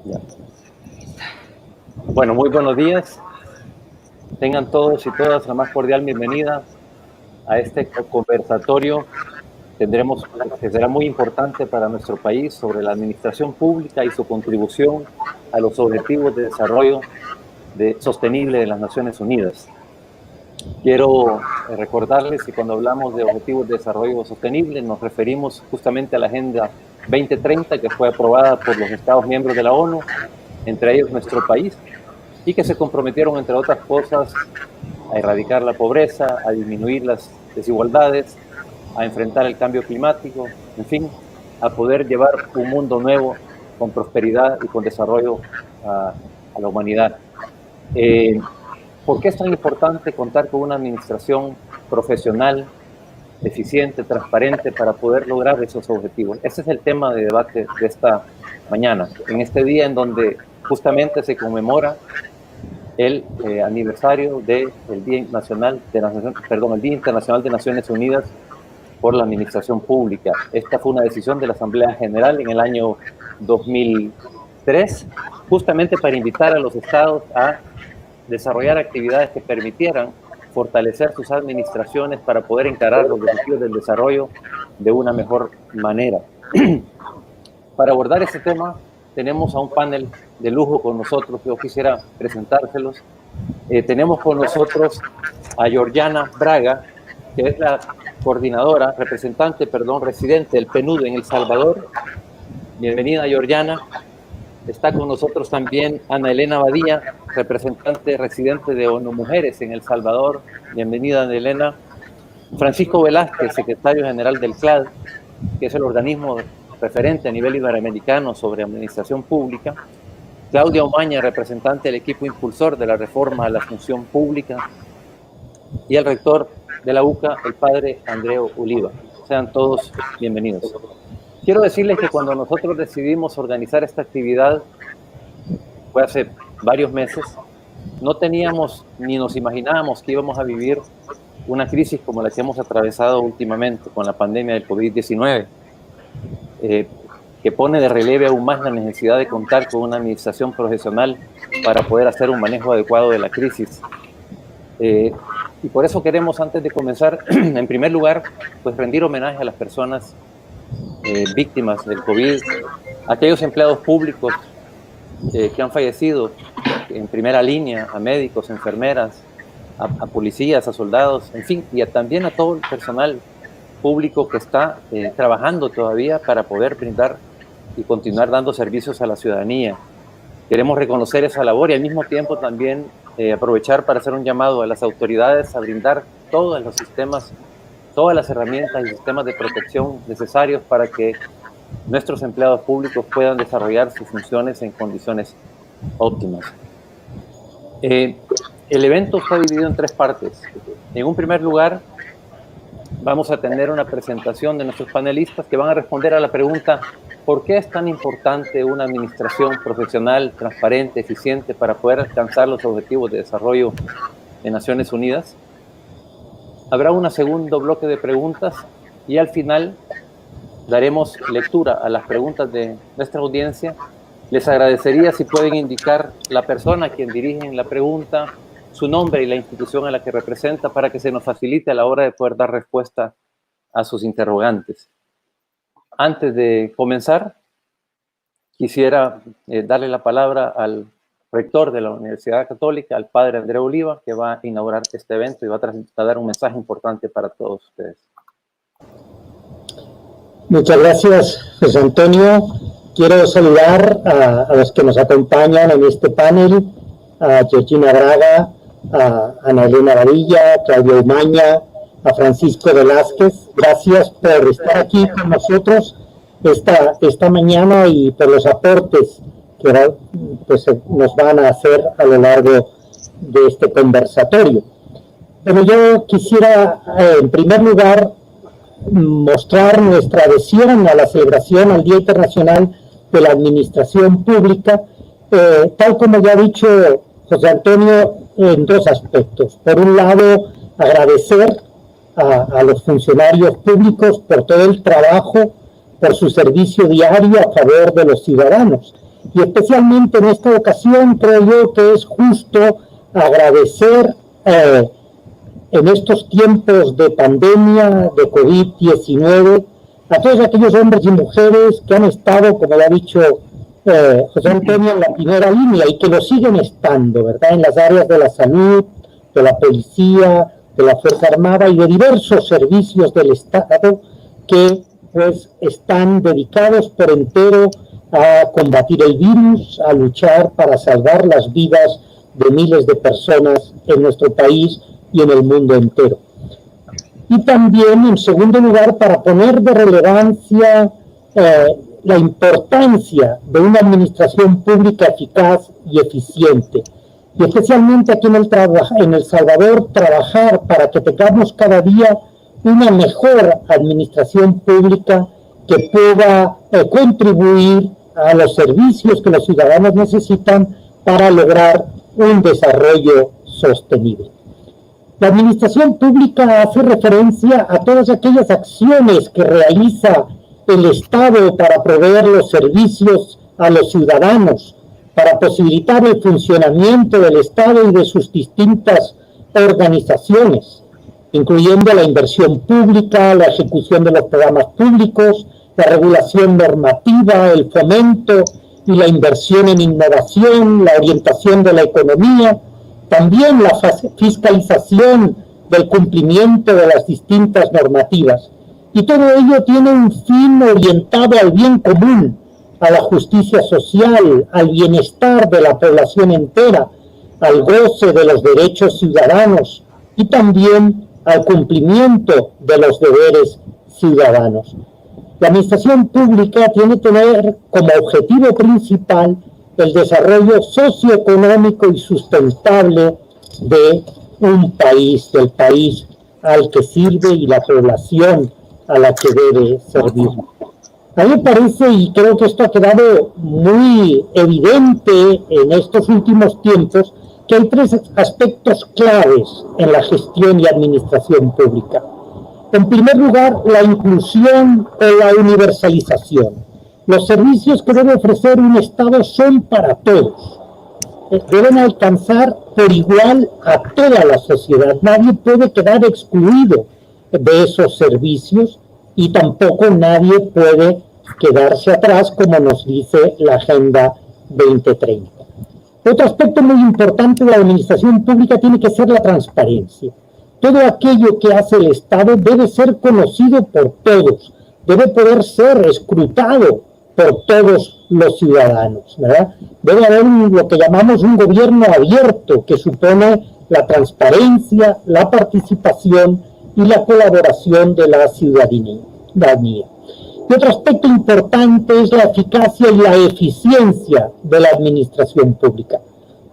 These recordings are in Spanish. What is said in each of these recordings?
Ya. Bueno, muy buenos días. Tengan todos y todas la más cordial bienvenida a este conversatorio. Tendremos que será muy importante para nuestro país sobre la administración pública y su contribución a los objetivos de desarrollo sostenible de las Naciones Unidas. Quiero recordarles que cuando hablamos de objetivos de desarrollo sostenible nos referimos justamente a la Agenda 2030 que fue aprobada por los Estados miembros de la ONU, entre ellos nuestro país, y que se comprometieron, entre otras cosas, a erradicar la pobreza, a disminuir las desigualdades, a enfrentar el cambio climático, en fin, a poder llevar un mundo nuevo con prosperidad y con desarrollo a la humanidad. ¿Por qué es tan importante contar con una administración profesional, eficiente, transparente para poder lograr esos objetivos? Ese es el tema de debate de esta mañana, en este día en donde justamente se conmemora el aniversario del Día Internacional de Naciones Unidas por la Administración Pública. Esta fue una decisión de la Asamblea General en el año 2003, justamente para invitar a los estados a desarrollar actividades que permitieran fortalecer sus administraciones para poder encarar los desafíos del desarrollo de una mejor manera. Para abordar ese tema, tenemos a un panel de lujo con nosotros. Yo quisiera presentárselos. Tenemos con nosotros a Georgiana Braga, que es la coordinadora, residente del PNUD en El Salvador. Bienvenida, Georgiana. Está con nosotros también Ana Elena Badía, representante residente de ONU Mujeres en El Salvador. Bienvenida, Ana Elena. Francisco Velázquez, secretario general del CLAD, que es el organismo referente a nivel iberoamericano sobre administración pública. Claudia Omaña, representante del equipo impulsor de la reforma a la función pública. Y el rector de la UCA, el padre Andreu Oliva. Sean todos bienvenidos. Quiero decirles que cuando nosotros decidimos organizar esta actividad, fue hace varios meses, no teníamos ni nos imaginábamos que íbamos a vivir una crisis como la que hemos atravesado últimamente con la pandemia del COVID-19, que pone de relieve aún más la necesidad de contar con una administración profesional para poder hacer un manejo adecuado de la crisis. Y por eso queremos, antes de comenzar, en primer lugar, pues rendir homenaje a las personas víctimas del COVID, aquellos empleados públicos que han fallecido en primera línea, a médicos, enfermeras, a policías, a soldados, en fin, y también a todo el personal público que está trabajando todavía para poder brindar y continuar dando servicios a la ciudadanía. Queremos reconocer esa labor y al mismo tiempo también aprovechar para hacer un llamado a las autoridades a brindar todos los sistemas, todas las herramientas y sistemas de protección necesarios para que nuestros empleados públicos puedan desarrollar sus funciones en condiciones óptimas. El evento está dividido en tres partes. En un primer lugar, vamos a tener una presentación de nuestros panelistas que van a responder a la pregunta: ¿por qué es tan importante una administración profesional, transparente, eficiente para poder alcanzar los objetivos de desarrollo de Naciones Unidas? Habrá un segundo bloque de preguntas y al final daremos lectura a las preguntas de nuestra audiencia. Les agradecería si pueden indicar la persona a quien dirigen la pregunta, su nombre y la institución a la que representa para que se nos facilite a la hora de poder dar respuesta a sus interrogantes. Antes de comenzar, quisiera darle la palabra al rector de la Universidad Católica, al padre Andreu Oliva, que va a inaugurar este evento y va a dar un mensaje importante para todos ustedes. Muchas gracias, José Antonio. Quiero saludar a los que nos acompañan en este panel, a Georgiana Braga, a Ana Elena Badilla, a Claudia Omaña, a Francisco Velázquez. Gracias por estar aquí con nosotros esta mañana y por los aportes que nos van a hacer a lo largo de este conversatorio. Pero yo quisiera, en primer lugar, mostrar nuestra adhesión a la celebración al Día Internacional de la Administración Pública, tal como ya ha dicho José Antonio, en dos aspectos. Por un lado, agradecer a los funcionarios públicos por todo el trabajo, por su servicio diario a favor de los ciudadanos. Y especialmente en esta ocasión creo yo que es justo agradecer en estos tiempos de pandemia, de COVID-19, a todos aquellos hombres y mujeres que han estado, como lo ha dicho José Antonio, en la primera línea y que lo siguen estando, ¿verdad? En las áreas de la salud, de la policía, de la Fuerza Armada y de diversos servicios del Estado que pues están dedicados por entero a combatir el virus, a luchar para salvar las vidas de miles de personas en nuestro país y en el mundo entero. Y también, en segundo lugar, para poner de relevancia la importancia de una administración pública eficaz y eficiente. Y especialmente aquí en El Salvador, trabajar para que tengamos cada día una mejor administración pública que pueda contribuir a los servicios que los ciudadanos necesitan para lograr un desarrollo sostenible. La administración pública hace referencia a todas aquellas acciones que realiza el Estado para proveer los servicios a los ciudadanos, para posibilitar el funcionamiento del Estado y de sus distintas organizaciones, incluyendo la inversión pública, la ejecución de los programas públicos, la regulación normativa, el fomento y la inversión en innovación, la orientación de la economía, también la fiscalización del cumplimiento de las distintas normativas. Y todo ello tiene un fin orientado al bien común, a la justicia social, al bienestar de la población entera, al goce de los derechos ciudadanos y también al cumplimiento de los deberes ciudadanos. La administración pública tiene que tener como objetivo principal el desarrollo socioeconómico y sustentable de un país, del país al que sirve y la población a la que debe servir. A mí me parece, y creo que esto ha quedado muy evidente en estos últimos tiempos, que hay tres aspectos claves en la gestión y administración pública. En primer lugar, la inclusión o la universalización. Los servicios que debe ofrecer un Estado son para todos. Deben alcanzar por igual a toda la sociedad. Nadie puede quedar excluido de esos servicios y tampoco nadie puede quedarse atrás, como nos dice la Agenda 2030. Otro aspecto muy importante de la administración pública tiene que ser la transparencia. Todo aquello que hace el Estado debe ser conocido por todos, debe poder ser escrutado por todos los ciudadanos, ¿verdad? Debe haber lo que llamamos un gobierno abierto, que supone la transparencia, la participación y la colaboración de la ciudadanía. Y otro aspecto importante es la eficacia y la eficiencia de la administración pública.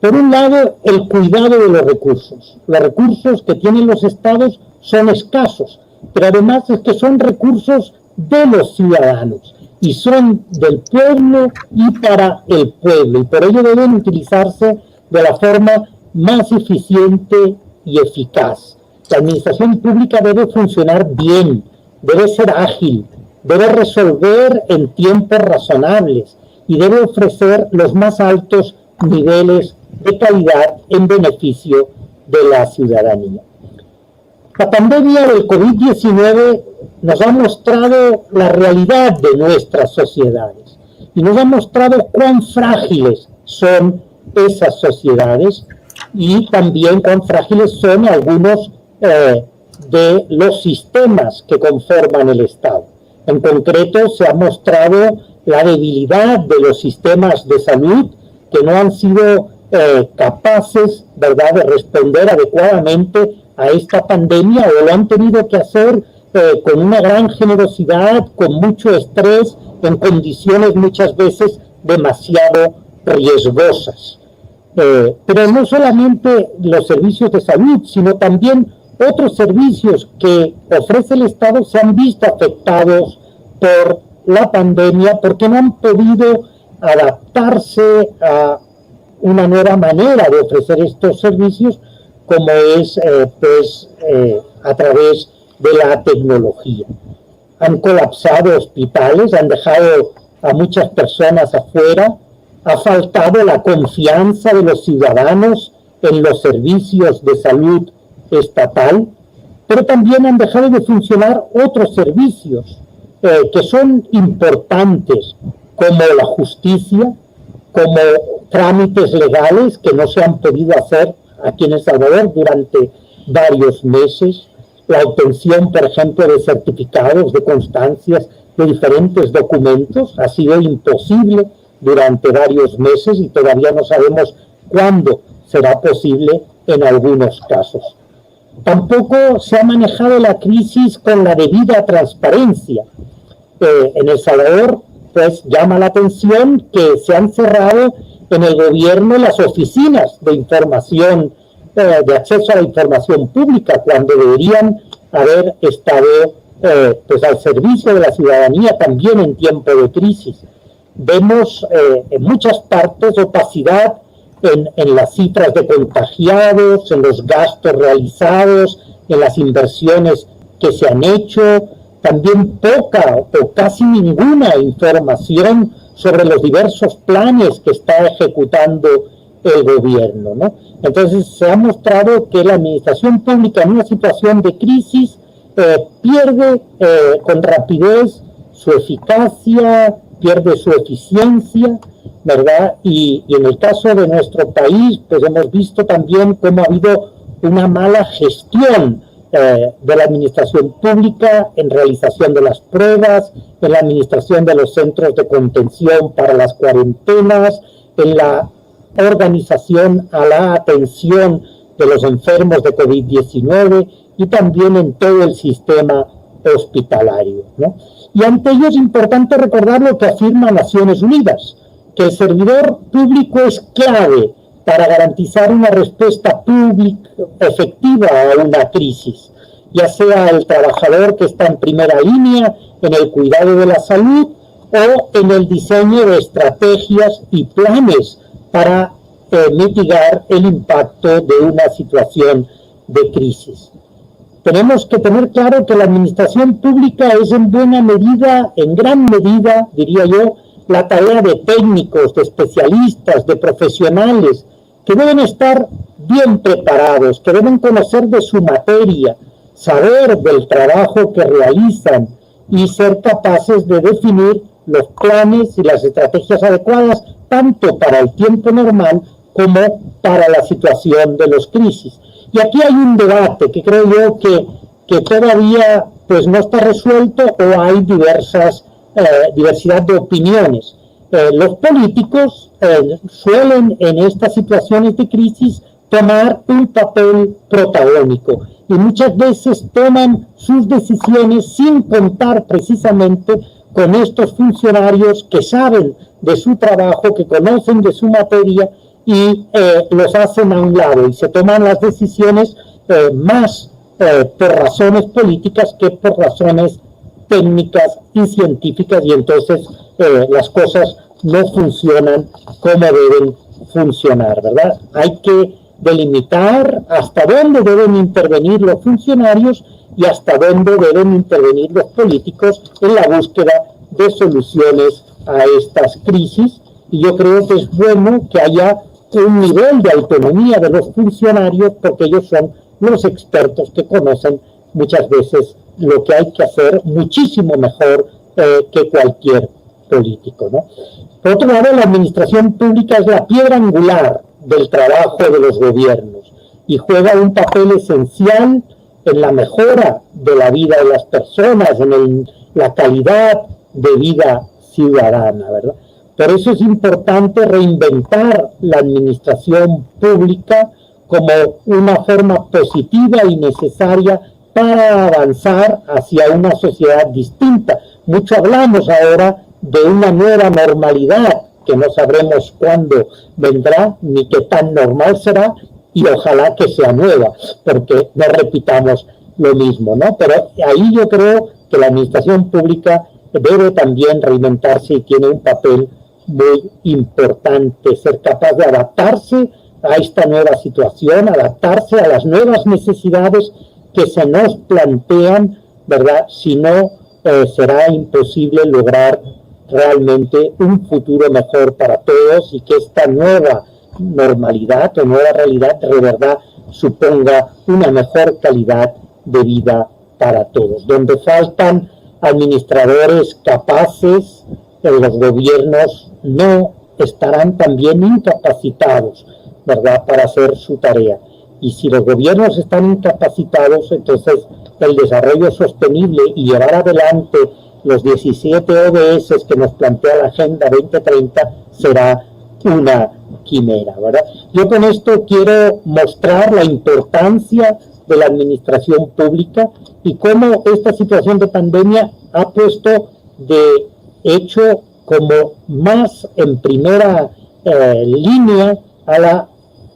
Por un lado, el cuidado de los recursos. Los recursos que tienen los estados son escasos, pero además es que son recursos de los ciudadanos y son del pueblo y para el pueblo, y por ello deben utilizarse de la forma más eficiente y eficaz. La administración pública debe funcionar bien, debe ser ágil, debe resolver en tiempos razonables y debe ofrecer los más altos niveles de calidad en beneficio de la ciudadanía. La pandemia del COVID-19 nos ha mostrado la realidad de nuestras sociedades y nos ha mostrado cuán frágiles son esas sociedades y también cuán frágiles son algunos de los sistemas que conforman el Estado. En concreto, se ha mostrado la debilidad de los sistemas de salud que no han sido capaces, ¿verdad?, de responder adecuadamente a esta pandemia, o lo han tenido que hacer con una gran generosidad, con mucho estrés, en condiciones muchas veces demasiado riesgosas. Pero no solamente los servicios de salud, sino también otros servicios que ofrece el Estado se han visto afectados por la pandemia porque no han podido adaptarse a una nueva manera de ofrecer estos servicios, como es a través de la tecnología. Han colapsado hospitales, han dejado a muchas personas afuera ha faltado la confianza de los ciudadanos en los servicios de salud estatal, pero también han dejado de funcionar otros servicios que son importantes, como la justicia, como trámites legales que no se han podido hacer aquí en El Salvador durante varios meses, la obtención, por ejemplo, de certificados, de constancias, de diferentes documentos, ha sido imposible durante varios meses y todavía no sabemos cuándo será posible en algunos casos. Tampoco se ha manejado la crisis con la debida transparencia. En El Salvador, pues llama la atención que se han cerrado en el gobierno las oficinas de información, de acceso a la información pública, cuando deberían haber estado pues al servicio de la ciudadanía también en tiempo de crisis. Vemos en muchas partes opacidad en las cifras de contagiados, en los gastos realizados, en las inversiones que se han hecho, también poca o casi ninguna información sobre los diversos planes que está ejecutando el gobierno, ¿no? Entonces se ha mostrado que la administración pública en una situación de crisis pierde con rapidez su eficacia, pierde su eficiencia, ¿verdad? Y en el caso de nuestro país, pues hemos visto también cómo ha habido una mala gestión de la administración pública en realización de las pruebas, en la administración de los centros de contención para las cuarentenas, en la organización a la atención de los enfermos de COVID-19 y también en todo el sistema hospitalario, ¿no? Y ante ello es importante recordar lo que afirma Naciones Unidas, que el servidor público es clave para garantizar una respuesta pública efectiva a una crisis, ya sea el trabajador que está en primera línea en el cuidado de la salud o en el diseño de estrategias y planes para mitigar el impacto de una situación de crisis. Tenemos que tener claro que la administración pública es en buena medida, en gran medida, diría yo, la tarea de técnicos, de especialistas, de profesionales, que deben estar bien preparados, que deben conocer de su materia, saber del trabajo que realizan y ser capaces de definir los planes y las estrategias adecuadas, tanto para el tiempo normal como para la situación de los crisis. Y aquí hay un debate que creo yo que todavía pues no está resuelto o hay diversidad de opiniones. Los políticos suelen en estas situaciones de crisis tomar un papel protagónico y muchas veces toman sus decisiones sin contar precisamente con estos funcionarios que saben de su trabajo, que conocen de su materia y los hacen a un lado y se toman las decisiones más por razones políticas que por razones técnicas y científicas, y entonces las cosas no funcionan como deben funcionar, ¿verdad? Hay que delimitar hasta dónde deben intervenir los funcionarios y hasta dónde deben intervenir los políticos en la búsqueda de soluciones a estas crisis, y yo creo que es bueno que haya un nivel de autonomía de los funcionarios, porque ellos son los expertos que conocen muchas veces lo que hay que hacer muchísimo mejor que cualquier político, ¿no? Por otro lado, la administración pública es la piedra angular del trabajo de los gobiernos y juega un papel esencial en la mejora de la vida de las personas, en la calidad de vida ciudadana, ¿verdad? Por eso es importante reinventar la administración pública como una forma positiva y necesaria para avanzar hacia una sociedad distinta. Mucho hablamos ahora de una nueva normalidad, que no sabremos cuándo vendrá ni qué tan normal será, y ojalá que sea nueva, porque no repitamos lo mismo, ¿no? Pero ahí yo creo que la administración pública debe también reinventarse y tiene un papel muy importante, ser capaz de adaptarse a esta nueva situación, adaptarse a las nuevas necesidades que se nos plantean, ¿verdad? Si no, será imposible lograr realmente un futuro mejor para todos y que esta nueva normalidad o nueva realidad de verdad suponga una mejor calidad de vida para todos. Donde faltan administradores capaces, los gobiernos no estarán también incapacitados, ¿verdad?, para hacer su tarea. Y si los gobiernos están incapacitados, entonces el desarrollo sostenible y llevar adelante los 17 ODS que nos plantea la Agenda 2030 será una quimera, ¿verdad? Yo con esto quiero mostrar la importancia de la administración pública y cómo esta situación de pandemia ha puesto de hecho como más en primera línea a la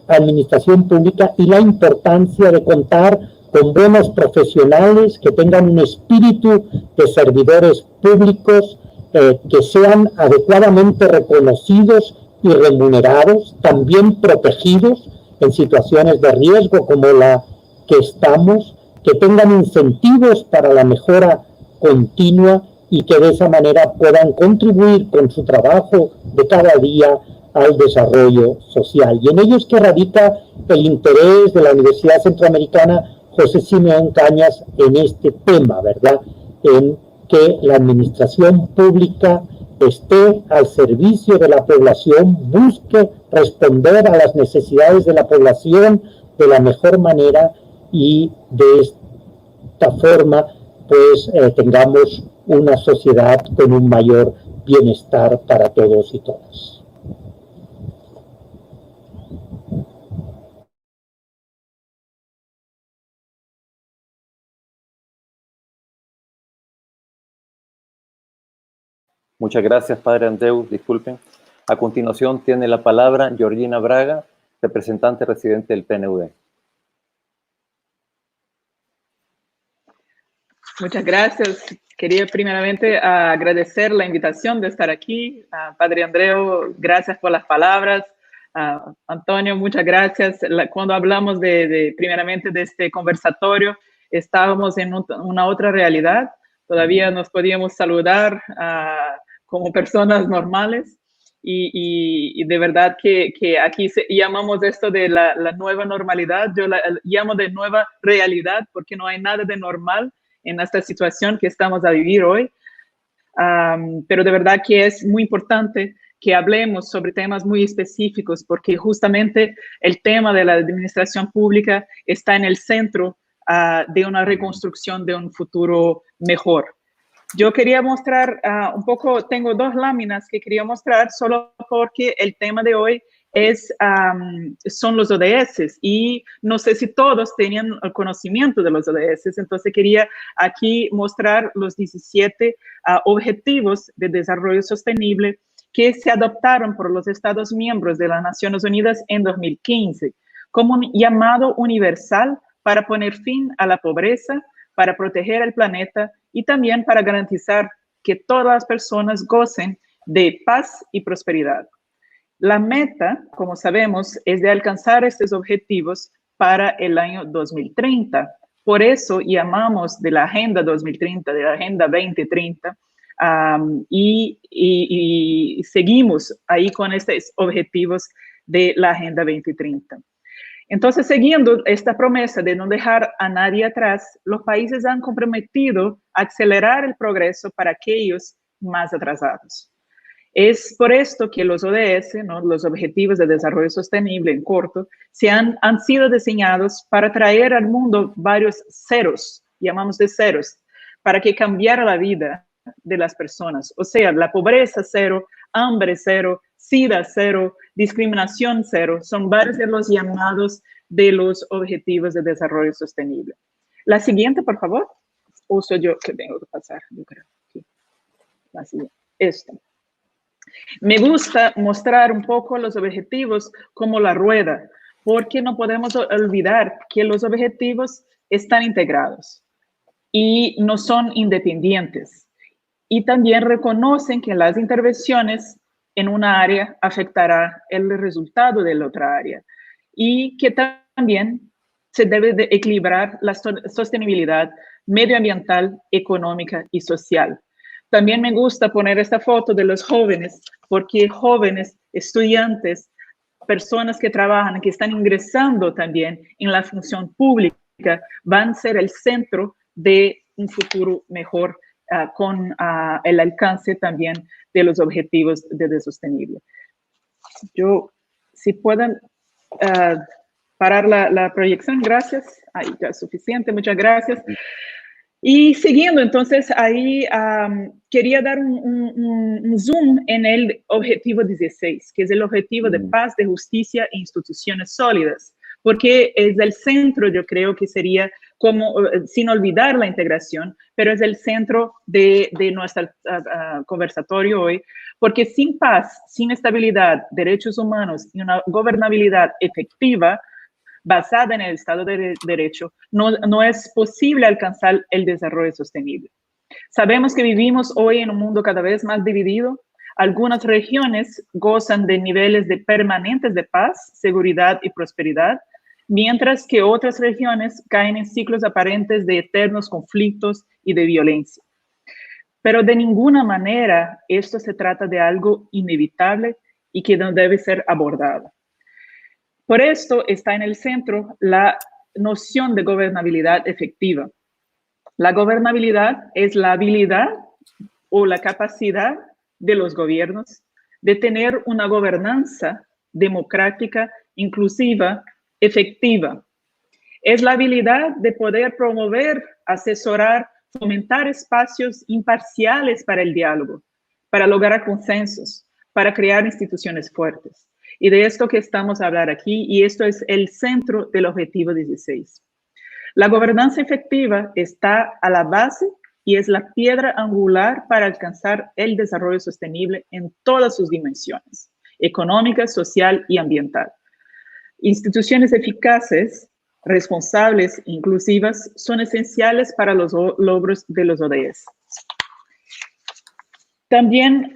administración pública y la importancia de contar con buenos profesionales que tengan un espíritu de servidores públicos, que sean adecuadamente reconocidos y remunerados, también protegidos en situaciones de riesgo como la que estamos, que tengan incentivos para la mejora continua y que de esa manera puedan contribuir con su trabajo de cada día al desarrollo social. Y en ello es que radica el interés de la Universidad Centroamericana José Simeón Cañas en este tema, ¿verdad? En que la administración pública esté al servicio de la población, busque responder a las necesidades de la población de la mejor manera y de esta forma pues tengamos una sociedad con un mayor bienestar para todos y todas. Muchas gracias, Padre Andreu. Disculpen. A continuación tiene la palabra Georgina Braga, representante residente del PNUD. Muchas gracias. Quería primeramente agradecer la invitación de estar aquí. Padre Andreu, gracias por las palabras. Antonio, muchas gracias. Cuando hablamos primeramente de este conversatorio, estábamos en una otra realidad. Todavía nos podíamos saludar como personas normales. Y de verdad que aquí llamamos esto de la nueva normalidad. Yo la llamo de nueva realidad porque no hay nada de normal en esta situación que estamos a vivir hoy. Pero de verdad que es muy importante que hablemos sobre temas muy específicos porque justamente el tema de la administración pública está en el centro de una reconstrucción de un futuro mejor. Yo quería mostrar un poco, tengo dos láminas que quería mostrar solo porque el tema de hoy son los ODS y no sé si todos tenían el conocimiento de los ODS, entonces quería aquí mostrar los 17 objetivos de desarrollo sostenible que se adoptaron por los Estados miembros de las Naciones Unidas en 2015 como un llamado universal para poner fin a la pobreza, para proteger el planeta y también para garantizar que todas las personas gocen de paz y prosperidad. La meta, como sabemos, es de alcanzar estos objetivos para el año 2030. Por eso llamamos de la Agenda 2030, de la Agenda 2030, y seguimos ahí con estos objetivos de la Agenda 2030. Entonces, siguiendo esta promesa de no dejar a nadie atrás, los países han comprometido a acelerar el progreso para aquellos más atrasados. Es por esto que los ODS, ¿no?, los Objetivos de Desarrollo Sostenible en corto, han sido diseñados para traer al mundo varios ceros, llamamos de ceros, para que cambiara la vida de las personas. O sea, la pobreza cero, hambre cero, SIDA cero, discriminación cero, son varios de los llamados de los Objetivos de Desarrollo Sostenible. La siguiente, por favor. O soy yo que tengo que pasar, yo creo. Aquí. La siguiente. Esta. Me gusta mostrar un poco los objetivos como la rueda, porque no podemos olvidar que los objetivos están integrados y no son independientes. Y también reconocen que las intervenciones en una área afectará el resultado de la otra área y que también se debe de equilibrar la sostenibilidad medioambiental, económica y social. También me gusta poner esta foto de los jóvenes, porque jóvenes, estudiantes, personas que trabajan, que están ingresando también en la función pública, van a ser el centro de un futuro mejor con el alcance también de los objetivos de desarrollo sostenible. Si pueden parar la proyección, gracias. Ahí ya es suficiente, muchas gracias. Y siguiendo, entonces, ahí quería dar un zoom en el objetivo 16, que es el objetivo de paz, de justicia e instituciones sólidas, porque es el centro, yo creo que sería como, sin olvidar la integración, pero es el centro de nuestro conversatorio hoy, porque sin paz, sin estabilidad, derechos humanos y una gobernabilidad efectiva, basada en el Estado de Derecho, no es posible alcanzar el desarrollo sostenible. Sabemos que vivimos hoy en un mundo cada vez más dividido. Algunas regiones gozan de niveles permanentes de paz, seguridad y prosperidad, mientras que otras regiones caen en ciclos aparentes de eternos conflictos y de violencia. Pero de ninguna manera esto se trata de algo inevitable y que no debe ser abordado. Por esto está en el centro la noción de gobernabilidad efectiva. La gobernabilidad es la habilidad o la capacidad de los gobiernos de tener una gobernanza democrática, inclusiva, efectiva. Es la habilidad de poder promover, asesorar, fomentar espacios imparciales para el diálogo, para lograr consensos, para crear instituciones fuertes. Y de esto que estamos a hablar aquí, y esto es el centro del objetivo 16. La gobernanza efectiva está a la base y es la piedra angular para alcanzar el desarrollo sostenible en todas sus dimensiones, económica, social y ambiental. Instituciones eficaces, responsables, inclusivas, son esenciales para los logros de los ODS. También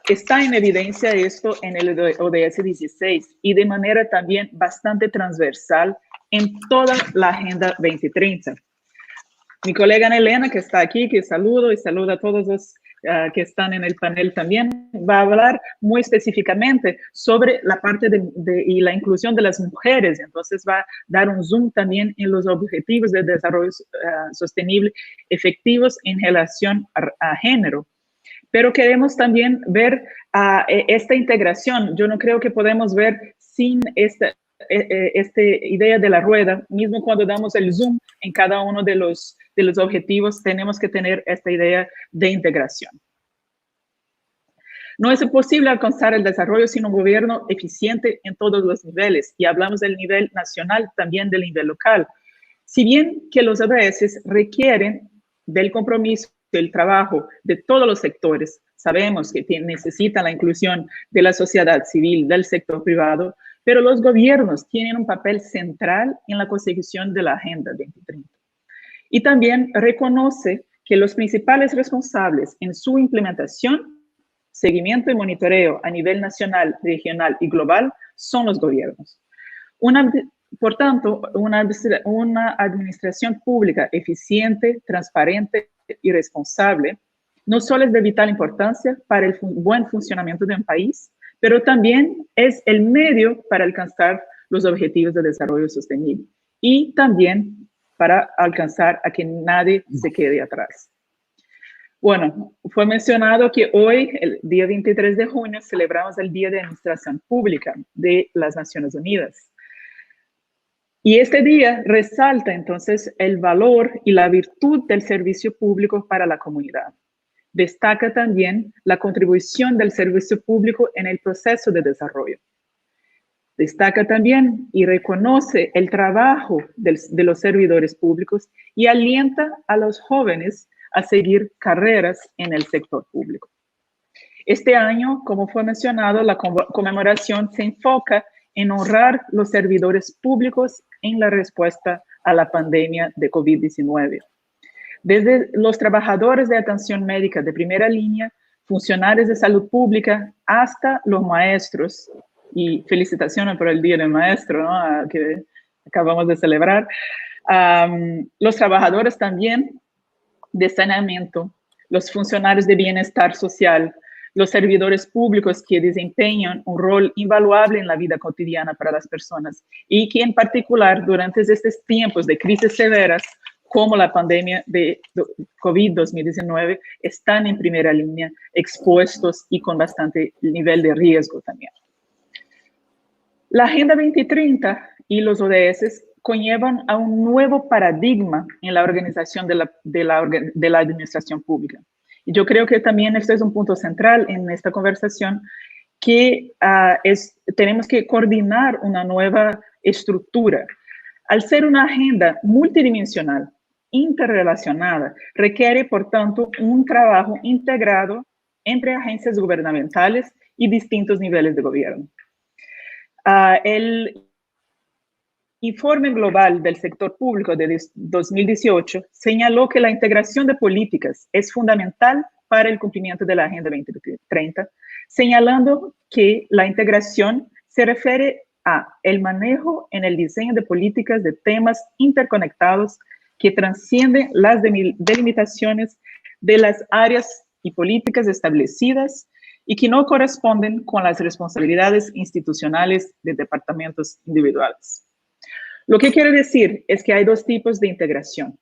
está en evidencia esto en el ODS 16 y de manera también bastante transversal en toda la Agenda 2030. Mi colega Ana Elena, que está aquí, que saludo y saluda a todos los que están en el panel también, va a hablar muy específicamente sobre la parte y la inclusión de las mujeres. Entonces va a dar un zoom también en los objetivos de desarrollo sostenible efectivos en relación a género. Pero queremos también ver esta integración. Yo no creo que podemos ver sin esta idea de la rueda. Mismo cuando damos el zoom en cada uno de los objetivos, tenemos que tener esta idea de integración. No es posible alcanzar el desarrollo sin un gobierno eficiente en todos los niveles. Y hablamos del nivel nacional, también del nivel local. Si bien que los ODS requieren del compromiso del trabajo de todos los sectores, sabemos que necesitan la inclusión de la sociedad civil, del sector privado, pero los gobiernos tienen un papel central en la consecución de la Agenda 2030. Y también reconoce que los principales responsables en su implementación, seguimiento y monitoreo a nivel nacional, regional y global son los gobiernos. Por tanto, una administración pública eficiente, transparente y responsable no solo es de vital importancia para el buen funcionamiento de un país, pero también es el medio para alcanzar los objetivos de desarrollo sostenible y también para alcanzar a que nadie se quede atrás. Bueno, fue mencionado que hoy, el día 23 de junio, celebramos el Día de Administración Pública de las Naciones Unidas. Y este día resalta entonces el valor y la virtud del servicio público para la comunidad. Destaca también la contribución del servicio público en el proceso de desarrollo. Destaca también y reconoce el trabajo de los servidores públicos y alienta a los jóvenes a seguir carreras en el sector público. Este año, como fue mencionado, la conmemoración se enfoca en honrar los servidores públicos en la respuesta a la pandemia de COVID-19. Desde los trabajadores de atención médica de primera línea, funcionarios de salud pública, hasta los maestros, y felicitaciones por el Día del Maestro, ¿no? Que acabamos de celebrar, los trabajadores también de saneamiento, los funcionarios de bienestar social, los servidores públicos que desempeñan un rol invaluable en la vida cotidiana para las personas y que en particular durante estos tiempos de crisis severas como la pandemia de COVID-2019 están en primera línea, expuestos y con bastante nivel de riesgo también. La Agenda 2030 y los ODS conllevan a un nuevo paradigma en la organización de la administración pública. Y yo creo que también este es un punto central en esta conversación, que tenemos que coordinar una nueva estructura. Al ser una agenda multidimensional, interrelacionada, requiere, por tanto, un trabajo integrado entre agencias gubernamentales y distintos niveles de gobierno. El Informe Global del Sector Público de 2018 señaló que la integración de políticas es fundamental para el cumplimiento de la Agenda 2030, señalando que la integración se refiere a el manejo en el diseño de políticas de temas interconectados que trascienden las delimitaciones de las áreas y políticas establecidas y que no corresponden con las responsabilidades institucionales de departamentos individuales. Lo que quiere decir es que hay dos tipos de integración: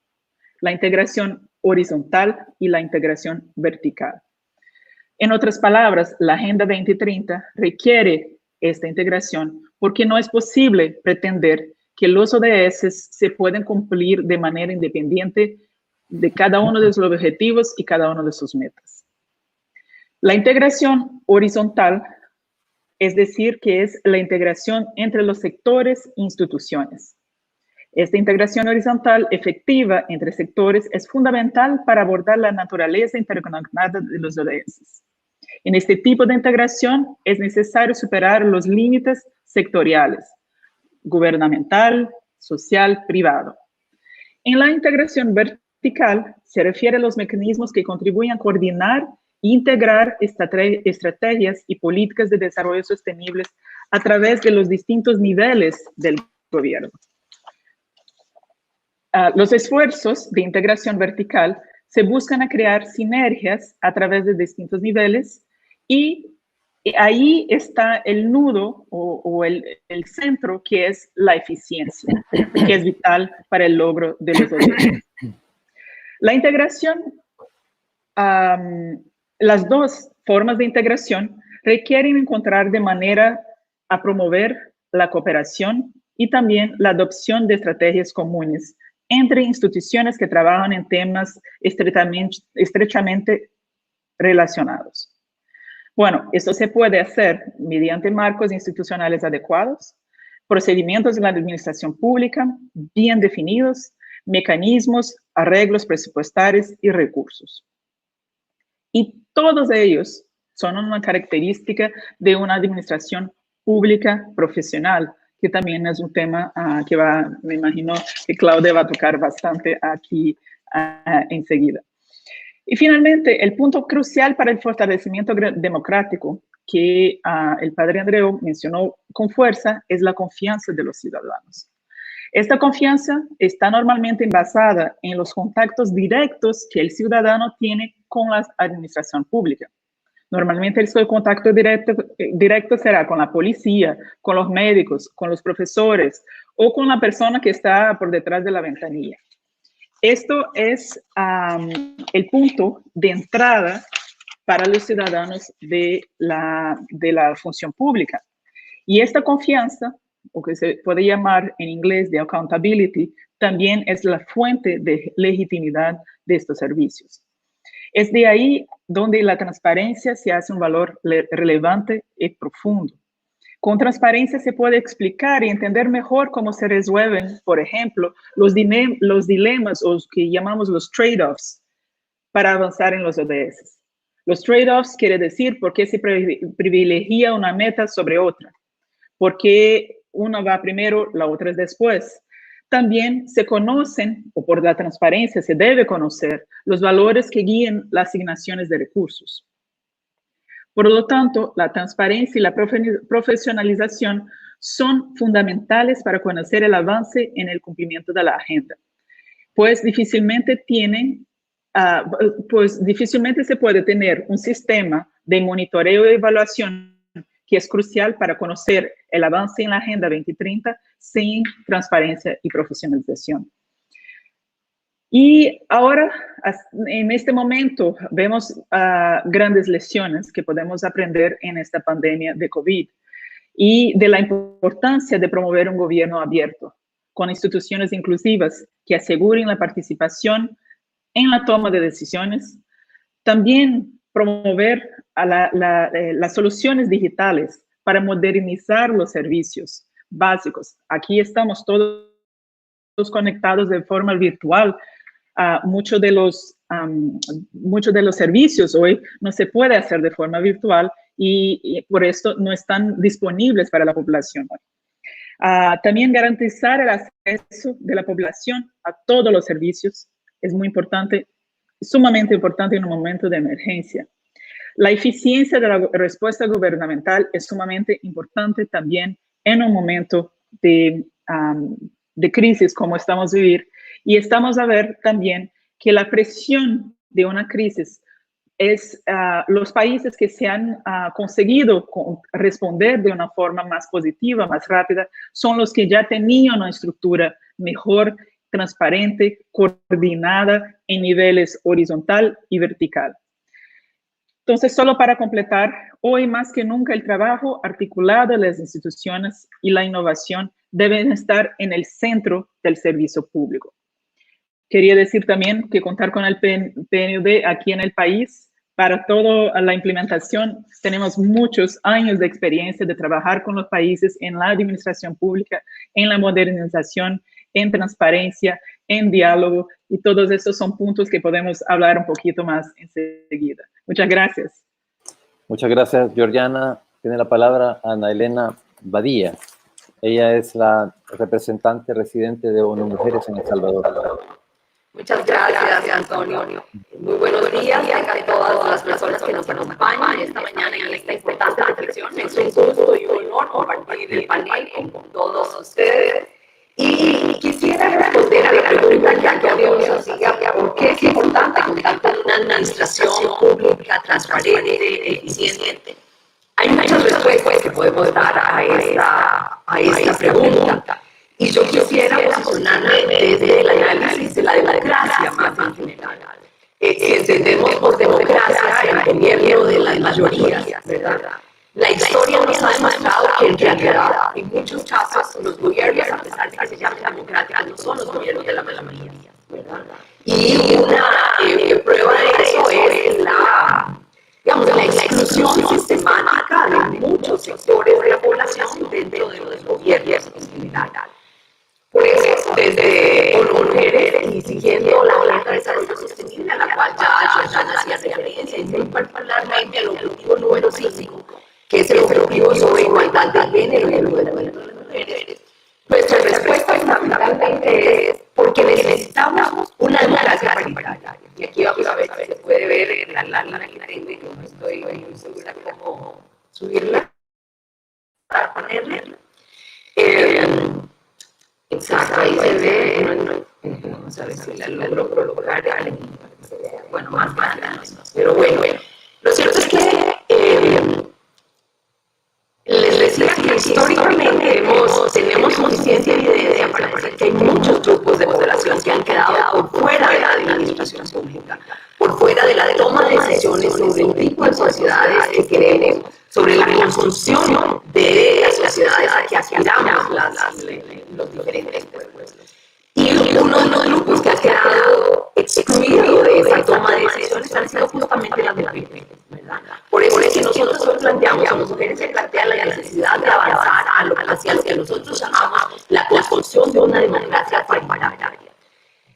la integración horizontal y la integración vertical. En otras palabras, la Agenda 2030 requiere esta integración porque no es posible pretender que los ODS se pueden cumplir de manera independiente de cada uno de sus objetivos y cada uno de sus metas. La integración horizontal, es decir, que es la integración entre los sectores e instituciones. Esta integración horizontal efectiva entre sectores es fundamental para abordar la naturaleza interconectada de los ODS. En este tipo de integración es necesario superar los límites sectoriales, gubernamental, social, privado. En la integración vertical se refiere a los mecanismos que contribuyen a coordinar e integrar estrategias y políticas de desarrollo sostenibles a través de los distintos niveles del gobierno. Los esfuerzos de integración vertical se buscan a crear sinergias a través de distintos niveles y ahí está el nudo o el centro, que es la eficiencia, que es vital para el logro de los objetivos. La integración, las dos formas de integración requieren encontrar de manera a promover la cooperación y también la adopción de estrategias comunes entre instituciones que trabajan en temas estrechamente relacionados. Bueno, esto se puede hacer mediante marcos institucionales adecuados, procedimientos de la administración pública bien definidos, mecanismos, arreglos presupuestarios y recursos. Y todos ellos son una característica de una administración pública profesional, que también es un tema que me imagino que Claudia va a tocar bastante aquí enseguida. Y finalmente, el punto crucial para el fortalecimiento democrático que el padre Andreu mencionó con fuerza es la confianza de los ciudadanos. Esta confianza está normalmente basada en los contactos directos que el ciudadano tiene con la administración pública. Normalmente el contacto directo será con la policía, con los médicos, con los profesores o con la persona que está por detrás de la ventanilla. Esto es el punto de entrada para los ciudadanos de la función pública. Y esta confianza, o que se puede llamar en inglés de accountability, también es la fuente de legitimidad de estos servicios. Es de ahí donde la transparencia se hace un valor relevante y profundo. Con transparencia se puede explicar y entender mejor cómo se resuelven, por ejemplo, los dilemas o que llamamos los trade-offs para avanzar en los ODS. Los trade-offs quiere decir por qué se privilegia una meta sobre otra, por qué una va primero, la otra es después. También se conocen, o por la transparencia se debe conocer, los valores que guían las asignaciones de recursos. Por lo tanto, la transparencia y la profesionalización son fundamentales para conocer el avance en el cumplimiento de la agenda, pues difícilmente tienen pues difícilmente se puede tener un sistema de monitoreo y evaluación que es crucial para conocer el avance en la Agenda 2030 sin transparencia y profesionalización. Y ahora, en este momento, vemos grandes lecciones que podemos aprender en esta pandemia de COVID y de la importancia de promover un gobierno abierto, con instituciones inclusivas que aseguren la participación en la toma de decisiones. También promover las soluciones digitales para modernizar los servicios básicos. Aquí estamos todos conectados de forma virtual. Muchos de los servicios hoy no se puede hacer de forma virtual y por esto no están disponibles para la población. También garantizar el acceso de la población a todos los servicios es muy importante, sumamente importante en un momento de emergencia. La eficiencia de la respuesta gubernamental es sumamente importante también en un momento de crisis como estamos viviendo. Y estamos a ver también que la presión de una crisis es los países que se han conseguido responder de una forma más positiva, más rápida, son los que ya tenían una estructura mejor, transparente, coordinada en niveles horizontal y vertical. Entonces, solo para completar, hoy más que nunca el trabajo articulado de las instituciones y la innovación deben estar en el centro del servicio público. Quería decir también que contar con el PNUD aquí en el país para toda la implementación. Tenemos muchos años de experiencia de trabajar con los países en la administración pública, en la modernización, en transparencia, en diálogo, y todos estos son puntos que podemos hablar un poquito más enseguida. Muchas gracias. Muchas gracias, Georgiana. Tiene la palabra Ana Elena Badilla. Ella es la representante residente de ONU Mujeres en El Salvador. Muchas gracias, Antonio. Muy buenos días a todas las personas que nos acompañan esta mañana en esta importante reflexión. Es un gusto y un honor compartir el panel con todos ustedes. Y quisiera responder a la pregunta que Antonio nos hacía, ¿por qué es importante contar con una administración pública transparente y eficiente? Hay muchas respuestas que podemos dar a esta pregunta. Y yo quisiera posicionarme desde el análisis de la democracia más en general. Si entendemos por democracia el gobierno de las mayorías, ¿verdad? La historia nos ha demostrado que en realidad, en muchos casos, los gobiernos, a pesar de que se llamen democráticos, no son los gobiernos de la mayoría, ¿verdad? Y una prueba de eso es la exclusión sistemática de muchos sectores de la población dentro de los gobiernos en general. Por eso, desde ONU Mujeres y siguiendo la Agenda de Desarrollo Sostenible, a la cual ya hacía referencia, y muy particularmente al objetivo número 5, que es el objetivo sobre igualdad de género y el de las mujeres. Nuestra respuesta fundamentalmente es porque necesitamos una democracia paritaria. Y aquí vamos a ver si se puede ver en la lámina que tengo, que no estoy muy segura cómo subirla para ponerla. Exacto, ahí se ve, vamos a ver si la logro colocar, bueno, más grande, pero bueno, lo cierto es que les decía que históricamente tenemos suficiente evidencia para decir que hay muchos grupos de población que han quedado por fuera de la administración pública, por fuera de la toma de decisiones sobre el tipo de sociedades que queremos, sobre la construcción de las sociedades a que aspiramos los diferentes pueblos. Y uno de los grupos que ha quedado excluido de esa toma de decisiones han sido justamente las mujeres, ¿verdad? Por eso es que nosotros hoy planteamos, a las mujeres se plantea la necesidad de avanzar hacia lo que nosotros llamamos la construcción de una democracia paritaria.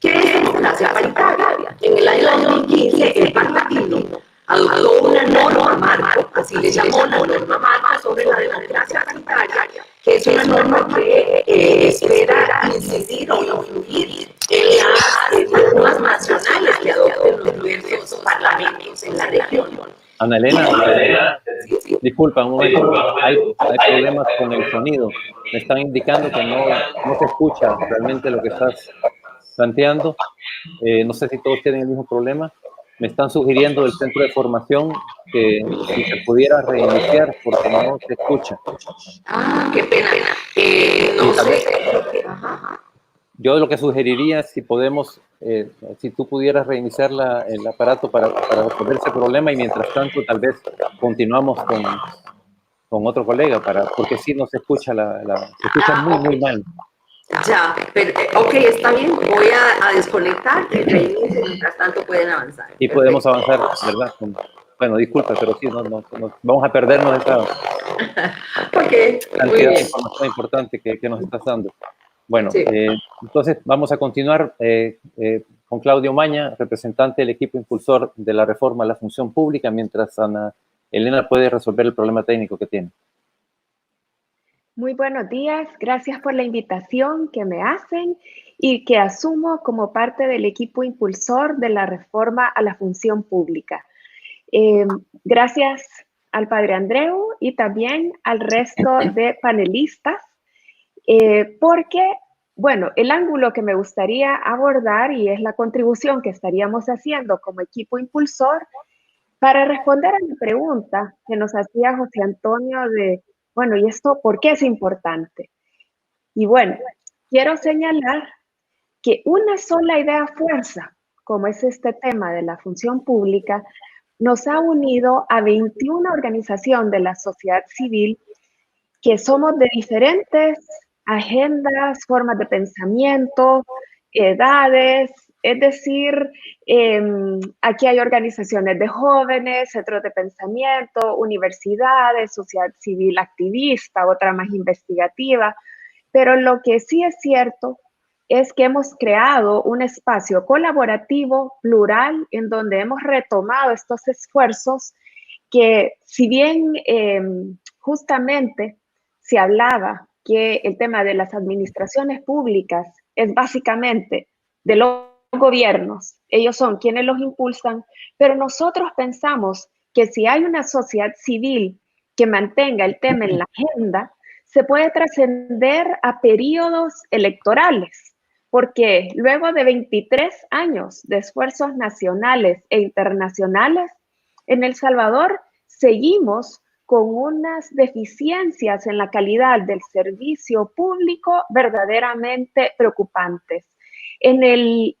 ¿Qué es democracia paritaria? En el año 2015, el Parlamento adoptó una norma marco, así le llamó la norma marco sobre la democracia paritaria, que es una norma que espera incidir o influir en las normas nacionales que adopten los diversos parlamentos en la región. Ana Elena, disculpa un momento, hay problemas con el sonido. Me están indicando que no se escucha realmente lo que estás planteando. No sé si todos tienen el mismo problema. Me están sugiriendo del centro de formación que si se pudiera reiniciar porque no se escucha. Ah, qué pena. No sé. Ajá. Yo lo que sugeriría, si podemos, si tú pudieras reiniciar el aparato para resolver ese problema, y mientras tanto tal vez continuamos con otro colega, porque sí no se escucha, se escucha muy, muy mal. Ya, pero, ok, está bien. Voy a desconectar y reinicio. Mientras tanto pueden avanzar. Y podemos avanzar, ¿verdad? Bueno, disculpa, pero sí, vamos a perdernos esa Ok, muy cantidad de bien. información importante que nos estás dando. Bueno, Sí. entonces vamos a continuar con Claudio Maña, representante del equipo impulsor de la reforma a la función pública, mientras Ana Elena puede resolver el problema técnico que tiene. Muy buenos días, gracias por la invitación que me hacen y que asumo como parte del equipo impulsor de la reforma a la función pública. Gracias al padre Andreu y también al resto de panelistas, porque, bueno, el ángulo que me gustaría abordar y es la contribución que estaríamos haciendo como equipo impulsor para responder a la pregunta que nos hacía José Antonio de, bueno, ¿y esto por qué es importante? Y bueno, quiero señalar que una sola idea fuerza, como es este tema de la función pública, nos ha unido a 21 organizaciones de la sociedad civil que somos de diferentes agendas, formas de pensamiento, edades, es decir, aquí hay organizaciones de jóvenes, centros de pensamiento, universidades, sociedad civil activista, otra más investigativa, pero lo que sí es cierto es que hemos creado un espacio colaborativo, plural, en donde hemos retomado estos esfuerzos que, si bien justamente se hablaba que el tema de las administraciones públicas es básicamente de los gobiernos, ellos son quienes los impulsan, pero nosotros pensamos que si hay una sociedad civil que mantenga el tema en la agenda, se puede trascender a periodos electorales, porque luego de 23 años de esfuerzos nacionales e internacionales, en El Salvador seguimos con unas deficiencias en la calidad del servicio público verdaderamente preocupantes. En el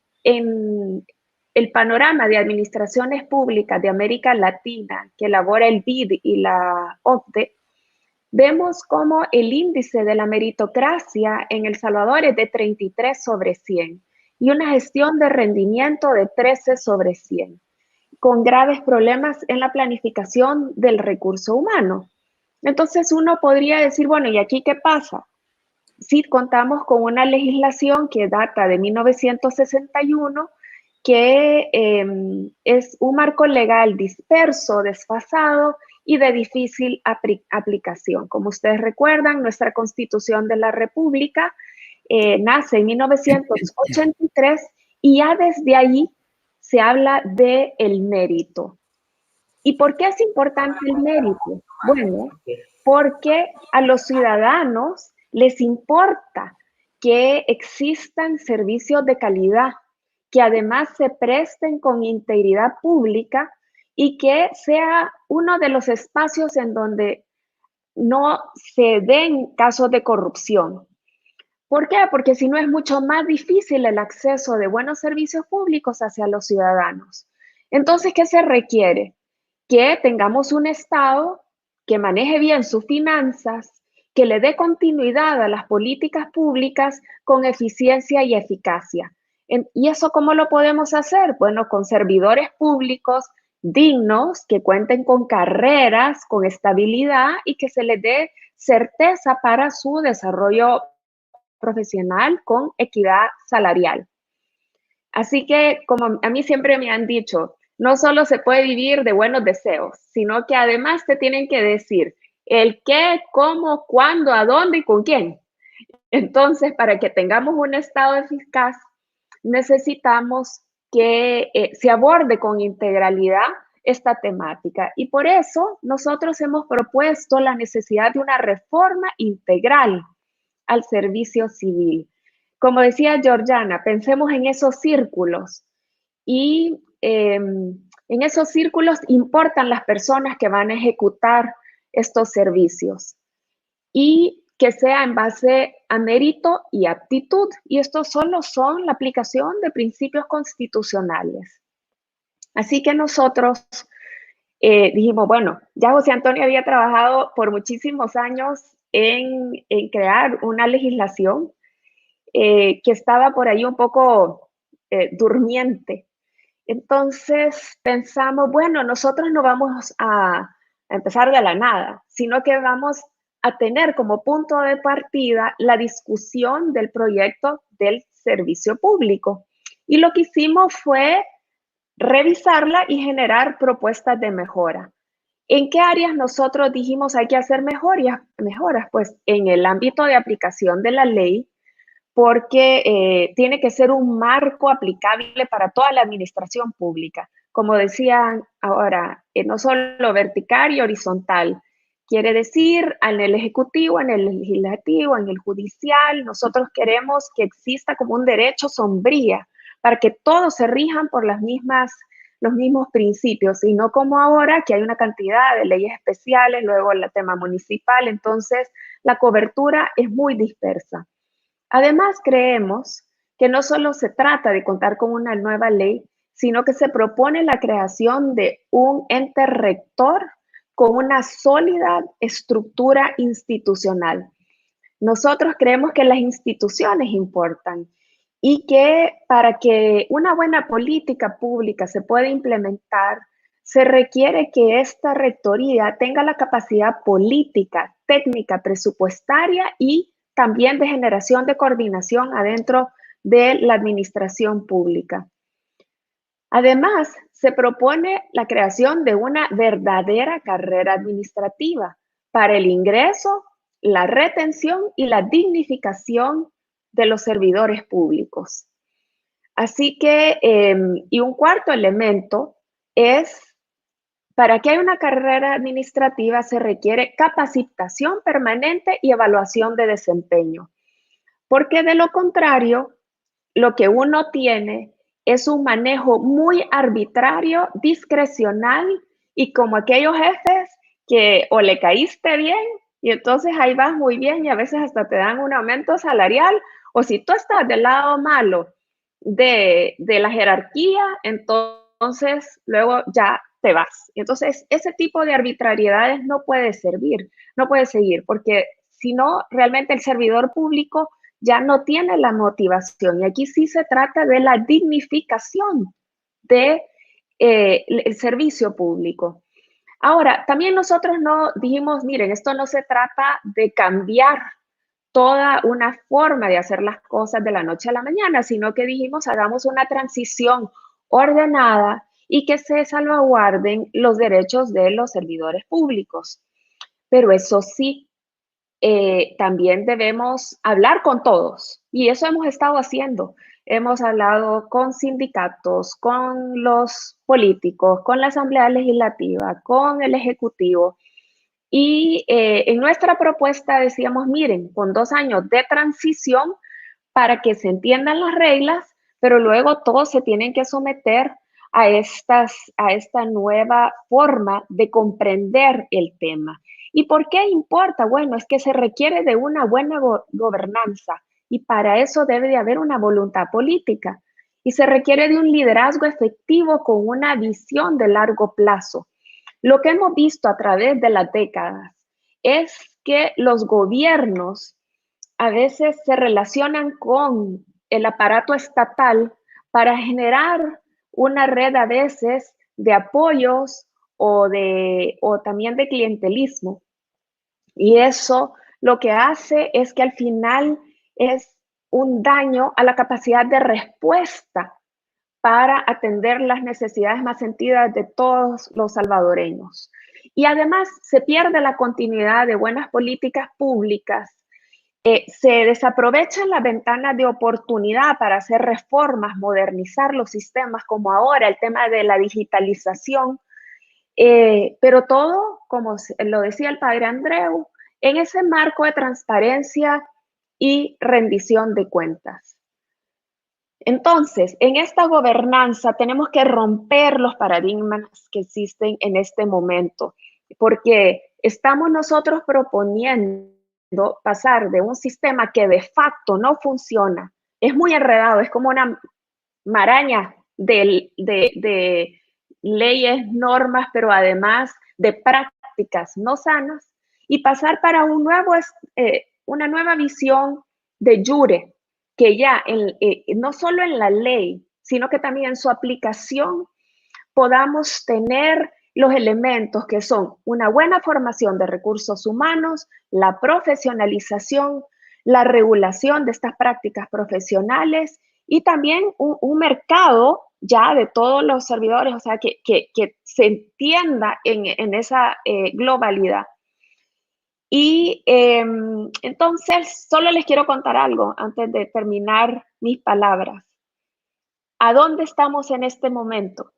panorama de administraciones públicas de América Latina que elabora el BID y la OCDE, vemos cómo el índice de la meritocracia en El Salvador es de 33 sobre 100 y una gestión de rendimiento de 13 sobre 100, con graves problemas en la planificación del recurso humano. Entonces uno podría decir, bueno, ¿y aquí qué pasa? Sí, contamos con una legislación que data de 1961, que es un marco legal disperso, desfasado y de difícil aplicación. Como ustedes recuerdan, nuestra Constitución de la República nace en 1983 y ya desde ahí se habla del mérito. ¿Y por qué es importante el mérito? Bueno, porque a los ciudadanos les importa que existan servicios de calidad, que además se presten con integridad pública y que sea uno de los espacios en donde no se den casos de corrupción. ¿Por qué? Porque si no es mucho más difícil el acceso de buenos servicios públicos hacia los ciudadanos. Entonces, ¿qué se requiere? Que tengamos un Estado que maneje bien sus finanzas, que le dé continuidad a las políticas públicas con eficiencia y eficacia. ¿Y eso cómo lo podemos hacer? Bueno, con servidores públicos dignos, que cuenten con carreras, con estabilidad y que se les dé certeza para su desarrollo profesional con equidad salarial. Así que, como a mí siempre me han dicho, no solo se puede vivir de buenos deseos, sino que además te tienen que decir el qué, cómo, cuándo, a dónde y con quién. Entonces, para que tengamos un Estado eficaz, necesitamos que se aborde con integralidad esta temática. Y por eso nosotros hemos propuesto la necesidad de una reforma integral al servicio civil. como decía Georgiana, pensemos en esos círculos y en esos círculos importan las personas que van a ejecutar estos servicios y que sea en base a mérito y aptitud. Y estos solo son la aplicación de principios constitucionales. Así que nosotros dijimos, bueno, ya José Antonio había trabajado por muchísimos años en crear una legislación que estaba por ahí un poco durmiente. Entonces pensamos, bueno, nosotros no vamos a empezar de la nada, sino que vamos a tener como punto de partida la discusión del proyecto del servicio público. Y lo que hicimos fue revisarla y generar propuestas de mejora. ¿En qué áreas nosotros dijimos hay que hacer mejoras? Pues en el ámbito de aplicación de la ley, porque tiene que ser un marco aplicable para toda la administración pública. Como decían ahora, no solo vertical y horizontal. Quiere decir, en el ejecutivo, en el legislativo, en el judicial, nosotros queremos que exista como un derecho sombría para que todos se rijan por los mismos principios, y no como ahora que hay una cantidad de leyes especiales, luego el tema municipal, entonces la cobertura es muy dispersa. Además, creemos que no solo se trata de contar con una nueva ley, sino que se propone la creación de un ente rector con una sólida estructura institucional. Nosotros creemos que las instituciones importan y que para que una buena política pública se pueda implementar, se requiere que esta rectoría tenga la capacidad política, técnica, presupuestaria y también de generación de coordinación adentro de la administración pública. Además, se propone la creación de una verdadera carrera administrativa para el ingreso, la retención y la dignificación de los servidores públicos. Así que, y un cuarto elemento es, para que haya una carrera administrativa se requiere capacitación permanente y evaluación de desempeño, porque de lo contrario, lo que uno tiene es un manejo muy arbitrario, discrecional, y como aquellos jefes que o le caíste bien y entonces ahí vas muy bien y a veces hasta te dan un aumento salarial, o si tú estás del lado malo de la jerarquía, entonces luego ya te vas. Entonces ese tipo de arbitrariedades no puede servir, no puede seguir, porque si no, realmente el servidor público ya no tiene la motivación. Y aquí sí se trata de la dignificación del servicio público. Ahora, también nosotros no dijimos, miren, esto no se trata de cambiar toda una forma de hacer las cosas de la noche a la mañana, sino que dijimos, hagamos una transición ordenada y que se salvaguarden los derechos de los servidores públicos. Pero eso sí, también debemos hablar con todos, y eso hemos estado haciendo. Hemos hablado con sindicatos, con los políticos, con la Asamblea Legislativa, con el Ejecutivo, y en nuestra propuesta decíamos, miren, con 2 años de transición para que se entiendan las reglas, pero luego todos se tienen que someter a esta nueva forma de comprender el tema. ¿Y por qué importa? Bueno, es que se requiere de una buena gobernanza y para eso debe de haber una voluntad política y se requiere de un liderazgo efectivo con una visión de largo plazo. Lo que hemos visto a través de las décadas es que los gobiernos a veces se relacionan con el aparato estatal para generar una red a veces de apoyos o también de clientelismo. Y eso lo que hace es que al final es un daño a la capacidad de respuesta para atender las necesidades más sentidas de todos los salvadoreños. Y además se pierde la continuidad de buenas políticas públicas, se desaprovechan las ventanas de oportunidad para hacer reformas, modernizar los sistemas, como ahora el tema de la digitalización, pero todo, como lo decía el padre Andreu, en ese marco de transparencia y rendición de cuentas. Entonces, en esta gobernanza tenemos que romper los paradigmas que existen en este momento, porque estamos nosotros proponiendo pasar de un sistema que de facto no funciona, es muy enredado, es como una maraña de leyes, normas, pero además de prácticas no sanas, y pasar para una nueva visión de jure, que ya no solo en la ley, sino que también en su aplicación podamos tener los elementos que son una buena formación de recursos humanos, la profesionalización, la regulación de estas prácticas profesionales y también un mercado ya de todos los servidores, o sea, que se entienda en esa globalidad. Y entonces, solo les quiero contar algo antes de terminar mis palabras. ¿A dónde estamos en este momento?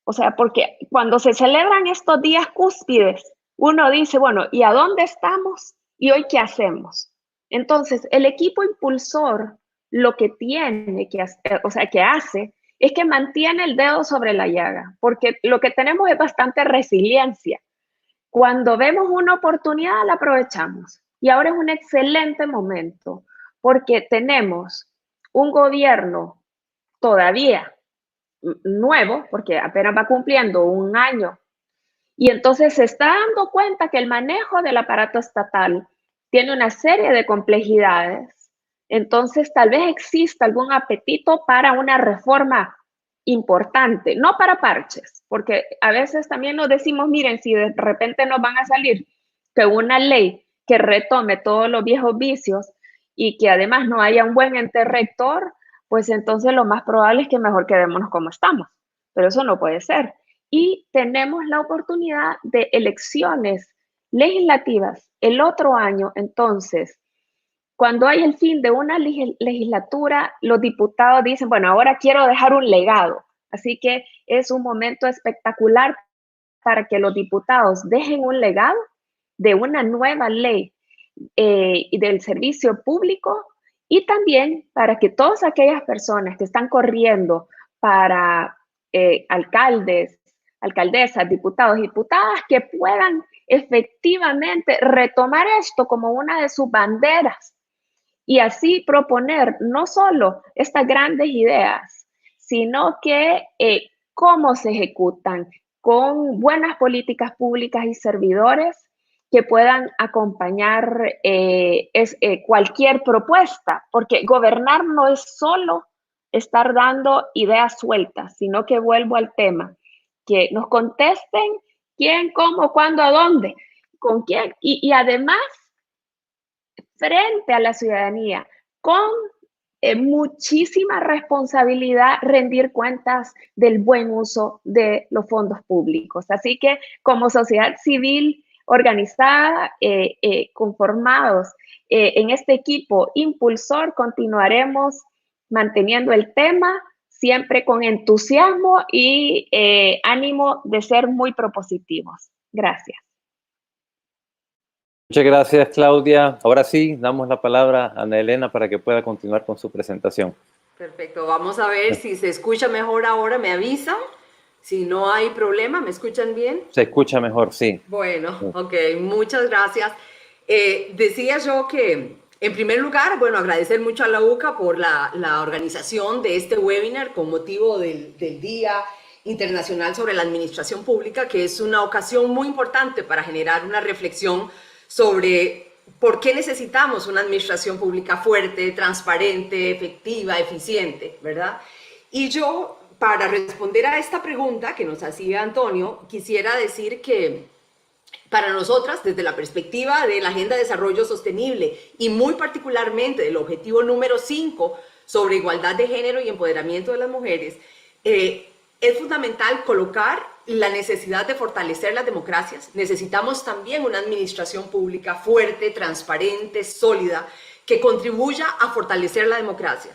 O sea, porque cuando se celebran estos días cúspides, uno dice, bueno, ¿y a dónde estamos? ¿Y hoy qué hacemos? Entonces, el equipo impulsor lo que tiene que hacer, o sea, que hace, es que mantiene el dedo sobre la llaga, porque lo que tenemos es bastante resiliencia. Cuando vemos una oportunidad, la aprovechamos. Y ahora es un excelente momento, porque tenemos un gobierno todavía nuevo, porque apenas va cumpliendo un año, y entonces se está dando cuenta que el manejo del aparato estatal tiene una serie de complejidades. Entonces, tal vez exista algún apetito para una reforma importante, no para parches, porque a veces también nos decimos, miren, si de repente nos van a salir que una ley que retome todos los viejos vicios y que además no haya un buen ente rector, pues entonces lo más probable es que mejor quedémonos como estamos, pero eso no puede ser. Y tenemos la oportunidad de elecciones legislativas el otro año, entonces, cuando hay el fin de una legislatura, los diputados dicen, bueno, ahora quiero dejar un legado. Así que es un momento espectacular para que los diputados dejen un legado de una nueva ley del servicio público y también para que todas aquellas personas que están corriendo para alcaldes, alcaldesas, diputados y diputadas que puedan efectivamente retomar esto como una de sus banderas y así proponer no solo estas grandes ideas, sino que cómo se ejecutan con buenas políticas públicas y servidores que puedan acompañar cualquier propuesta, porque gobernar no es solo estar dando ideas sueltas, sino que vuelvo al tema, que nos contesten quién, cómo, cuándo, a dónde, con quién, y además frente a la ciudadanía, con muchísima responsabilidad rendir cuentas del buen uso de los fondos públicos. Así que como sociedad civil organizada, conformados en este equipo impulsor, continuaremos manteniendo el tema siempre con entusiasmo y ánimo de ser muy propositivos. Gracias. Muchas gracias, Claudia. Ahora sí, damos la palabra a Ana Elena para que pueda continuar con su presentación. Perfecto, vamos a ver si se escucha mejor ahora, me avisan. Si no hay problema, ¿me escuchan bien? Se escucha mejor, sí. Bueno, ok, muchas gracias. Decía yo que, en primer lugar, bueno, agradecer mucho a la UCA por la organización de este webinar con motivo del Día Internacional sobre la Administración Pública, que es una ocasión muy importante para generar una reflexión sobre por qué necesitamos una administración pública fuerte, transparente, efectiva, eficiente, ¿verdad? Y yo, para responder a esta pregunta que nos hacía Antonio, quisiera decir que para nosotras, desde la perspectiva de la Agenda de Desarrollo Sostenible y muy particularmente del objetivo número 5 sobre igualdad de género y empoderamiento de las mujeres, es fundamental colocar la necesidad de fortalecer las democracias. Necesitamos también una administración pública fuerte, transparente, sólida, que contribuya a fortalecer la democracia.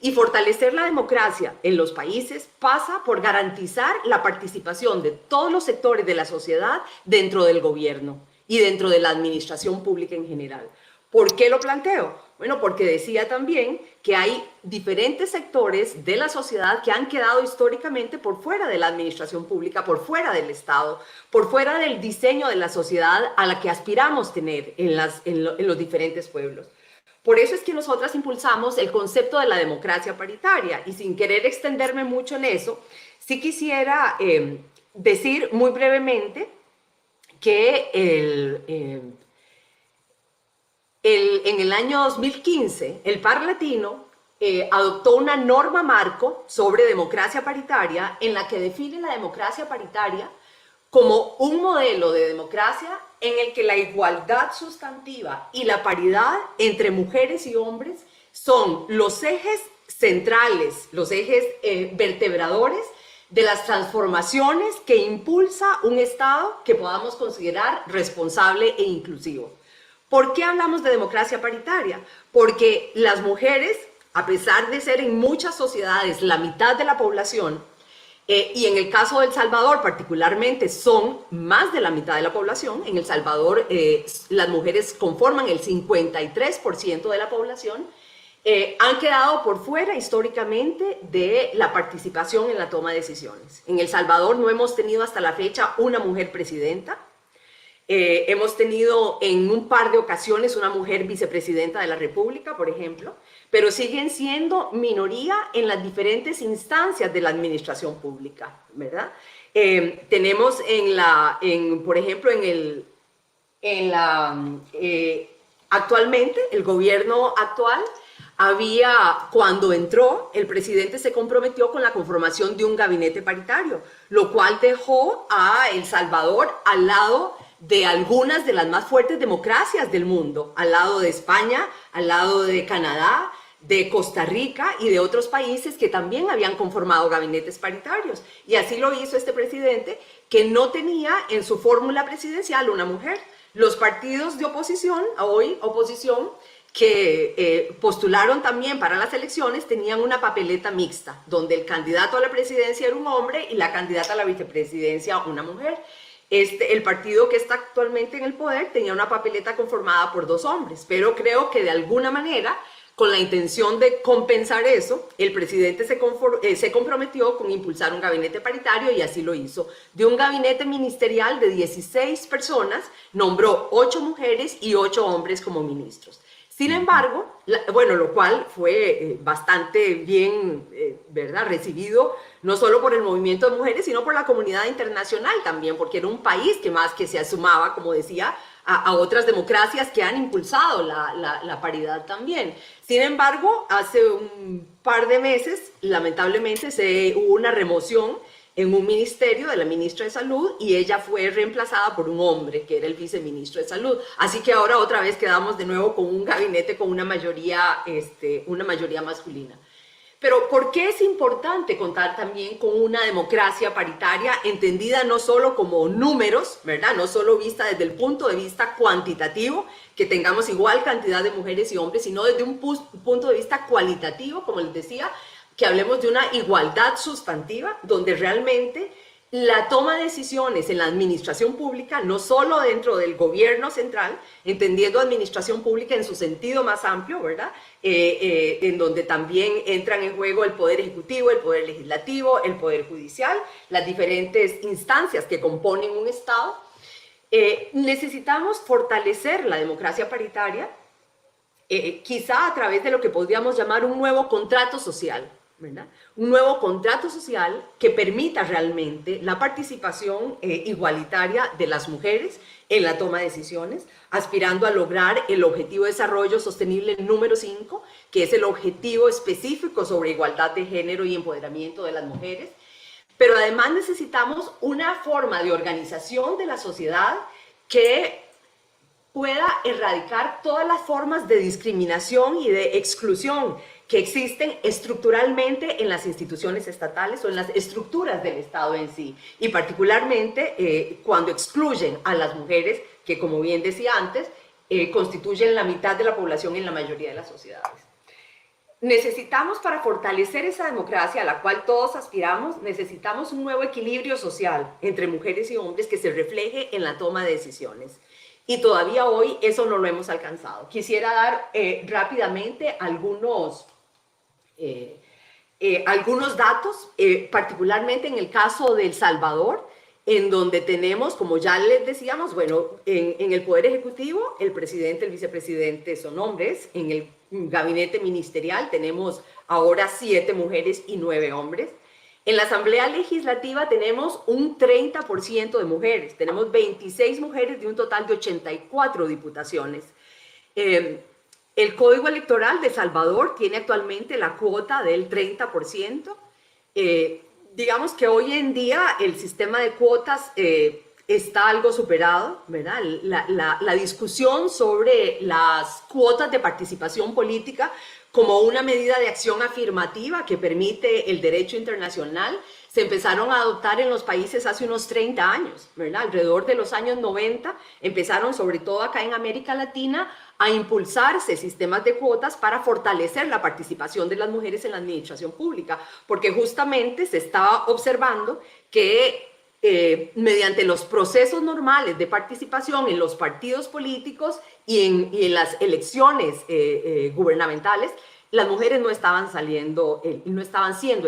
Y fortalecer la democracia en los países pasa por garantizar la participación de todos los sectores de la sociedad dentro del gobierno y dentro de la administración pública en general. ¿Por qué lo planteo? Bueno, porque decía también que hay diferentes sectores de la sociedad que han quedado históricamente por fuera de la administración pública, por fuera del Estado, por fuera del diseño de la sociedad a la que aspiramos tener en los diferentes pueblos. Por eso es que nosotras impulsamos el concepto de la democracia paritaria, y sin querer extenderme mucho en eso, sí quisiera decir muy brevemente que en el año 2015, el Par Latino adoptó una norma marco sobre democracia paritaria en la que define la democracia paritaria como un modelo de democracia en el que la igualdad sustantiva y la paridad entre mujeres y hombres son los ejes centrales, los ejes vertebradores de las transformaciones que impulsa un Estado que podamos considerar responsable e inclusivo. ¿Por qué hablamos de democracia paritaria? Porque las mujeres, a pesar de ser en muchas sociedades la mitad de la población, y en el caso de El Salvador particularmente son más de la mitad de la población, en El Salvador las mujeres conforman el 53% de la población, han quedado por fuera históricamente de la participación en la toma de decisiones. En El Salvador no hemos tenido hasta la fecha una mujer presidenta. Hemos tenido en un par de ocasiones una mujer vicepresidenta de la República, por ejemplo, pero siguen siendo minoría en las diferentes instancias de la administración pública, ¿verdad? Tenemos por ejemplo, actualmente, el gobierno actual cuando entró, el presidente se comprometió con la conformación de un gabinete paritario, lo cual dejó a El Salvador al lado de algunas de las más fuertes democracias del mundo, al lado de España, al lado de Canadá, de Costa Rica y de otros países que también habían conformado gabinetes paritarios. Y así lo hizo este presidente, que no tenía en su fórmula presidencial una mujer. Los partidos de oposición, oposición, que postularon también para las elecciones, tenían una papeleta mixta, donde el candidato a la presidencia era un hombre y la candidata a la vicepresidencia una mujer. El partido que está actualmente en el poder tenía una papeleta conformada por 2 hombres, pero creo que de alguna manera, con la intención de compensar eso, el presidente se comprometió con impulsar un gabinete paritario y así lo hizo. De un gabinete ministerial de 16 personas, nombró 8 mujeres y 8 hombres como ministros. Sin embargo, lo cual fue bastante bien, ¿verdad?, recibido, no solo por el movimiento de mujeres, sino por la comunidad internacional también, porque era un país que se sumaba, como decía, a otras democracias que han impulsado la paridad también. Sin embargo, hace un par de meses, lamentablemente, hubo una remoción en un ministerio de la ministra de Salud y ella fue reemplazada por un hombre que era el viceministro de Salud. Así que ahora otra vez quedamos de nuevo con un gabinete con una mayoría masculina. Pero ¿por qué es importante contar también con una democracia paritaria entendida no solo como números, ¿verdad? No solo vista desde el punto de vista cuantitativo, que tengamos igual cantidad de mujeres y hombres, sino desde un punto de vista cualitativo, como les decía, que hablemos de una igualdad sustantiva, donde realmente la toma de decisiones en la administración pública, no solo dentro del gobierno central, entendiendo administración pública en su sentido más amplio, ¿verdad? En donde también entran en juego el poder ejecutivo, el poder legislativo, el poder judicial, las diferentes instancias que componen un Estado. Necesitamos fortalecer la democracia paritaria, quizá a través de lo que podríamos llamar un nuevo contrato social, ¿verdad? Un nuevo contrato social que permita realmente la participación igualitaria de las mujeres en la toma de decisiones, aspirando a lograr el Objetivo de Desarrollo Sostenible número 5, que es el objetivo específico sobre igualdad de género y empoderamiento de las mujeres. Pero además necesitamos una forma de organización de la sociedad que pueda erradicar todas las formas de discriminación y de exclusión que existen estructuralmente en las instituciones estatales o en las estructuras del Estado en sí, y particularmente cuando excluyen a las mujeres, que como bien decía antes, constituyen la mitad de la población en la mayoría de las sociedades. Necesitamos, para fortalecer esa democracia a la cual todos aspiramos, necesitamos un nuevo equilibrio social entre mujeres y hombres que se refleje en la toma de decisiones. y todavía hoy eso no lo hemos alcanzado. Quisiera dar rápidamente algunos datos, particularmente en el caso de El Salvador, en donde tenemos, como ya les decíamos, bueno, en el Poder Ejecutivo, el presidente, el vicepresidente son hombres. En el gabinete ministerial tenemos ahora 7 mujeres y 9 hombres. En la Asamblea Legislativa tenemos un 30% de mujeres. Tenemos 26 mujeres de un total de 84 diputaciones. El Código Electoral de El Salvador tiene actualmente la cuota del 30%. Digamos que hoy en día el sistema de cuotas está algo superado, ¿verdad? La discusión sobre las cuotas de participación política como una medida de acción afirmativa que permite el derecho internacional se empezaron a adoptar en los países hace unos 30 años, ¿verdad? Alrededor de los años 90 empezaron, sobre todo acá en América Latina, a impulsarse sistemas de cuotas para fortalecer la participación de las mujeres en la administración pública, porque justamente se estaba observando que mediante los procesos normales de participación en los partidos políticos y en las elecciones gubernamentales, las mujeres no estaban siendo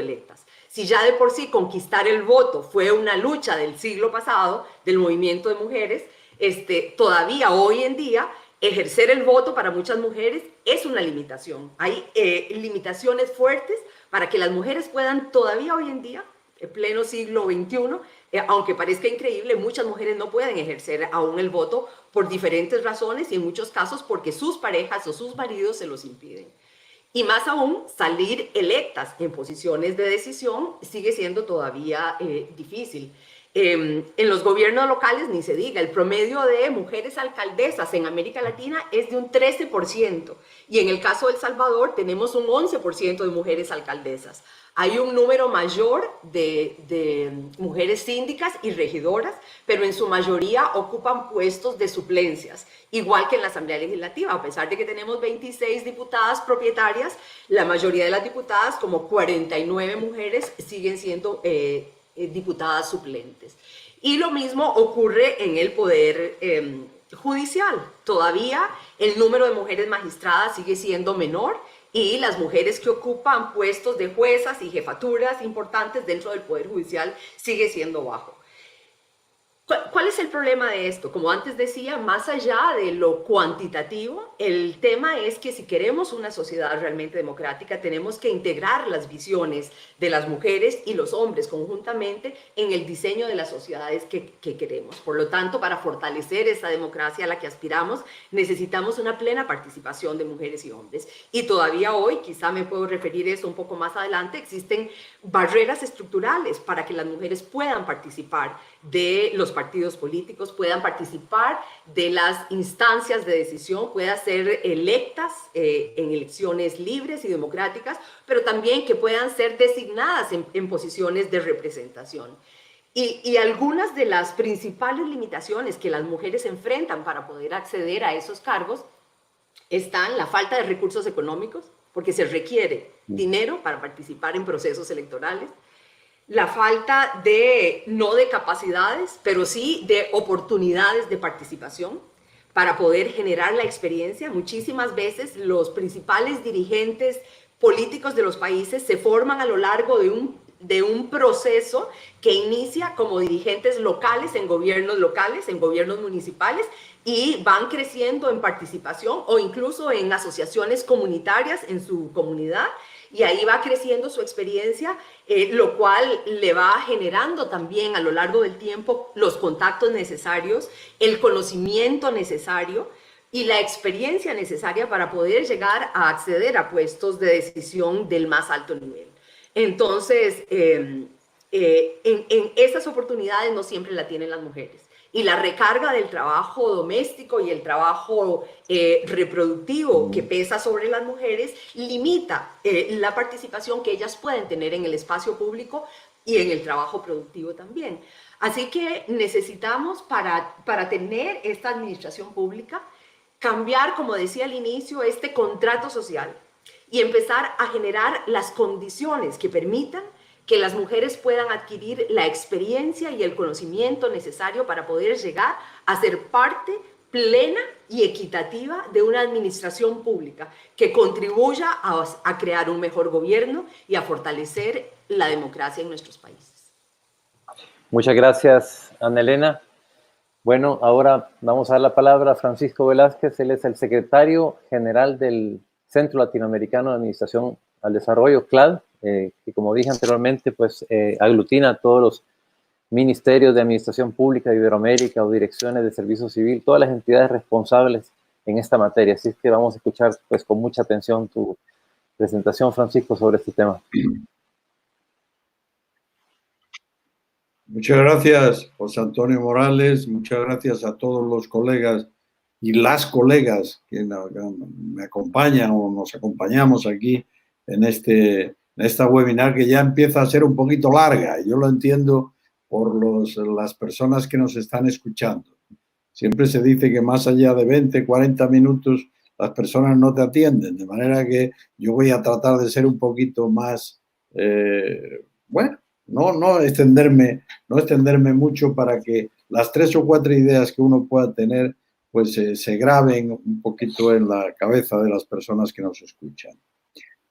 electas. Si ya de por sí conquistar el voto fue una lucha del siglo pasado, del movimiento de mujeres, todavía hoy en día ejercer el voto para muchas mujeres es una limitación. Hay limitaciones fuertes para que las mujeres puedan todavía hoy en día, en pleno siglo XXI, aunque parezca increíble, muchas mujeres no pueden ejercer aún el voto por diferentes razones y en muchos casos porque sus parejas o sus maridos se los impiden. Y más aún, salir electas en posiciones de decisión sigue siendo todavía difícil. En los gobiernos locales ni se diga, el promedio de mujeres alcaldesas en América Latina es de un 13% y en el caso de El Salvador tenemos un 11% de mujeres alcaldesas. Hay un número mayor de mujeres síndicas y regidoras, pero en su mayoría ocupan puestos de suplencias, igual que en la Asamblea Legislativa. A pesar de que tenemos 26 diputadas propietarias, la mayoría de las diputadas, como 49 mujeres, siguen siendo diputadas suplentes. Y lo mismo ocurre en el Poder Judicial. Todavía el número de mujeres magistradas sigue siendo menor y las mujeres que ocupan puestos de juezas y jefaturas importantes dentro del Poder Judicial sigue siendo bajo. ¿Cuál es el problema de esto? Como antes decía, más allá de lo cuantitativo, el tema es que si queremos una sociedad realmente democrática, tenemos que integrar las visiones de las mujeres y los hombres conjuntamente en el diseño de las sociedades que queremos. Por lo tanto, para fortalecer esa democracia a la que aspiramos, necesitamos una plena participación de mujeres y hombres. Y todavía hoy, quizá me puedo referir a eso un poco más adelante, existen barreras estructurales para que las mujeres puedan participar de los partidos políticos, puedan participar de las instancias de decisión, puedan ser electas en elecciones libres y democráticas, pero también que puedan ser designadas en posiciones de representación. Y algunas de las principales limitaciones que las mujeres enfrentan para poder acceder a esos cargos están la falta de recursos económicos, porque se requiere dinero para participar en procesos electorales, la falta no de capacidades, pero sí de oportunidades de participación para poder generar la experiencia. Muchísimas veces los principales dirigentes políticos de los países se forman a lo largo de un proceso que inicia como dirigentes locales, en gobiernos municipales, y van creciendo en participación o incluso en asociaciones comunitarias en su comunidad, y ahí va creciendo su experiencia, lo cual le va generando también a lo largo del tiempo los contactos necesarios, el conocimiento necesario y la experiencia necesaria para poder llegar a acceder a puestos de decisión del más alto nivel. Entonces, en esas oportunidades no siempre la tienen las mujeres. Y la recarga del trabajo doméstico y el trabajo reproductivo que pesa sobre las mujeres limita la participación que ellas pueden tener en el espacio público y en el trabajo productivo también. Así que necesitamos, para tener esta administración pública, cambiar, como decía al inicio, este contrato social y empezar a generar las condiciones que permitan que las mujeres puedan adquirir la experiencia y el conocimiento necesario para poder llegar a ser parte plena y equitativa de una administración pública que contribuya a crear un mejor gobierno y a fortalecer la democracia en nuestros países. Muchas gracias, Ana Elena. Bueno, ahora vamos a dar la palabra a Francisco Velázquez. Él es el secretario general del Centro Latinoamericano de Administración al Desarrollo, CLAD, que como dije anteriormente, pues aglutina a todos los ministerios de Administración Pública de Iberoamérica o direcciones de Servicio Civil, todas las entidades responsables en esta materia. Así es que vamos a escuchar pues con mucha atención tu presentación, Francisco, sobre este tema. Muchas gracias, José Antonio Morales. Muchas gracias a todos los colegas y las colegas que me acompañan o nos acompañamos aquí en esta webinar, que ya empieza a ser un poquito larga. Y yo lo entiendo por las personas que nos están escuchando. Siempre se dice que más allá de 20, 40 minutos las personas no te atienden, de manera que yo voy a tratar de ser un poquito más, bueno, no extenderme mucho, para que las 3 o 4 ideas que uno pueda tener pues se graben un poquito en la cabeza de las personas que nos escuchan.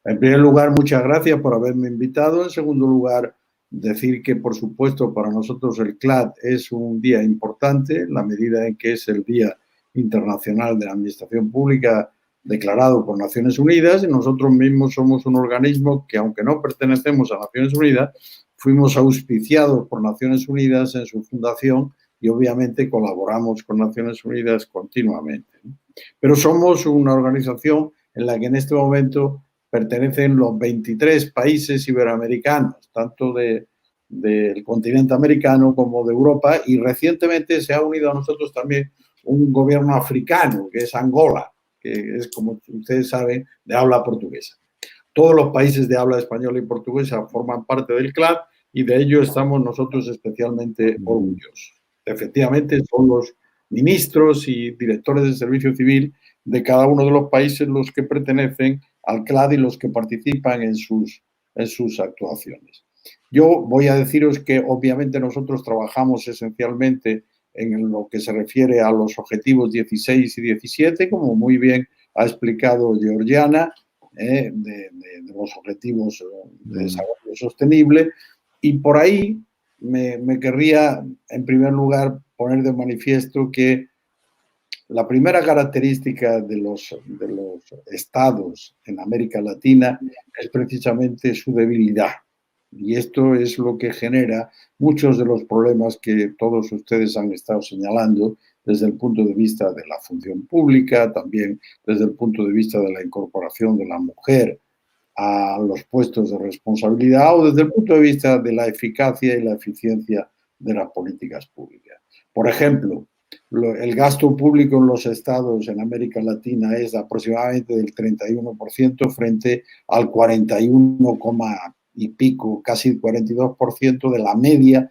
En primer lugar, muchas gracias por haberme invitado. En segundo lugar, decir que, por supuesto, para nosotros el CLAD es un día importante, en la medida en que es el Día Internacional de la Administración Pública declarado por Naciones Unidas, y nosotros mismos somos un organismo que, aunque no pertenecemos a Naciones Unidas, fuimos auspiciados por Naciones Unidas en su fundación y obviamente colaboramos con Naciones Unidas continuamente. Pero somos una organización en la que en este momento pertenecen los 23 países iberoamericanos, tanto del continente americano como de Europa, y recientemente se ha unido a nosotros también un gobierno africano, que es Angola, que es, como ustedes saben, de habla portuguesa. Todos los países de habla española y portuguesa forman parte del CLAD y de ello estamos nosotros especialmente orgullosos. Efectivamente, son los ministros y directores de servicio civil de cada uno de los países los que pertenecen al CLAD y los que participan en sus actuaciones. Yo voy a deciros que obviamente nosotros trabajamos esencialmente en lo que se refiere a los objetivos 16 y 17, como muy bien ha explicado Georgiana, de los objetivos de desarrollo sostenible. Y por ahí me querría, en primer lugar, poner de manifiesto que la primera característica de los estados en América Latina es precisamente su debilidad. Y esto es lo que genera muchos de los problemas que todos ustedes han estado señalando desde el punto de vista de la función pública, también desde el punto de vista de la incorporación de la mujer a los puestos de responsabilidad, o desde el punto de vista de la eficacia y la eficiencia de las políticas públicas. Por ejemplo, el gasto público en los estados en América Latina es aproximadamente del 31% frente al 41, y pico, casi el 42% de la media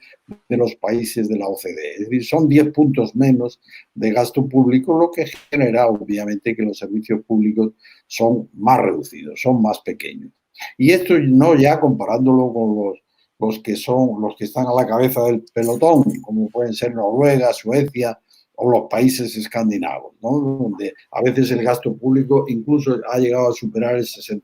de los países de la OCDE. Es decir, son 10 puntos menos de gasto público, lo que genera obviamente que los servicios públicos son más reducidos, son más pequeños. Y esto no ya comparándolo con los que están a la cabeza del pelotón, como pueden ser Noruega, Suecia o los países escandinavos, ¿no? Donde a veces el gasto público incluso ha llegado a superar el 60%.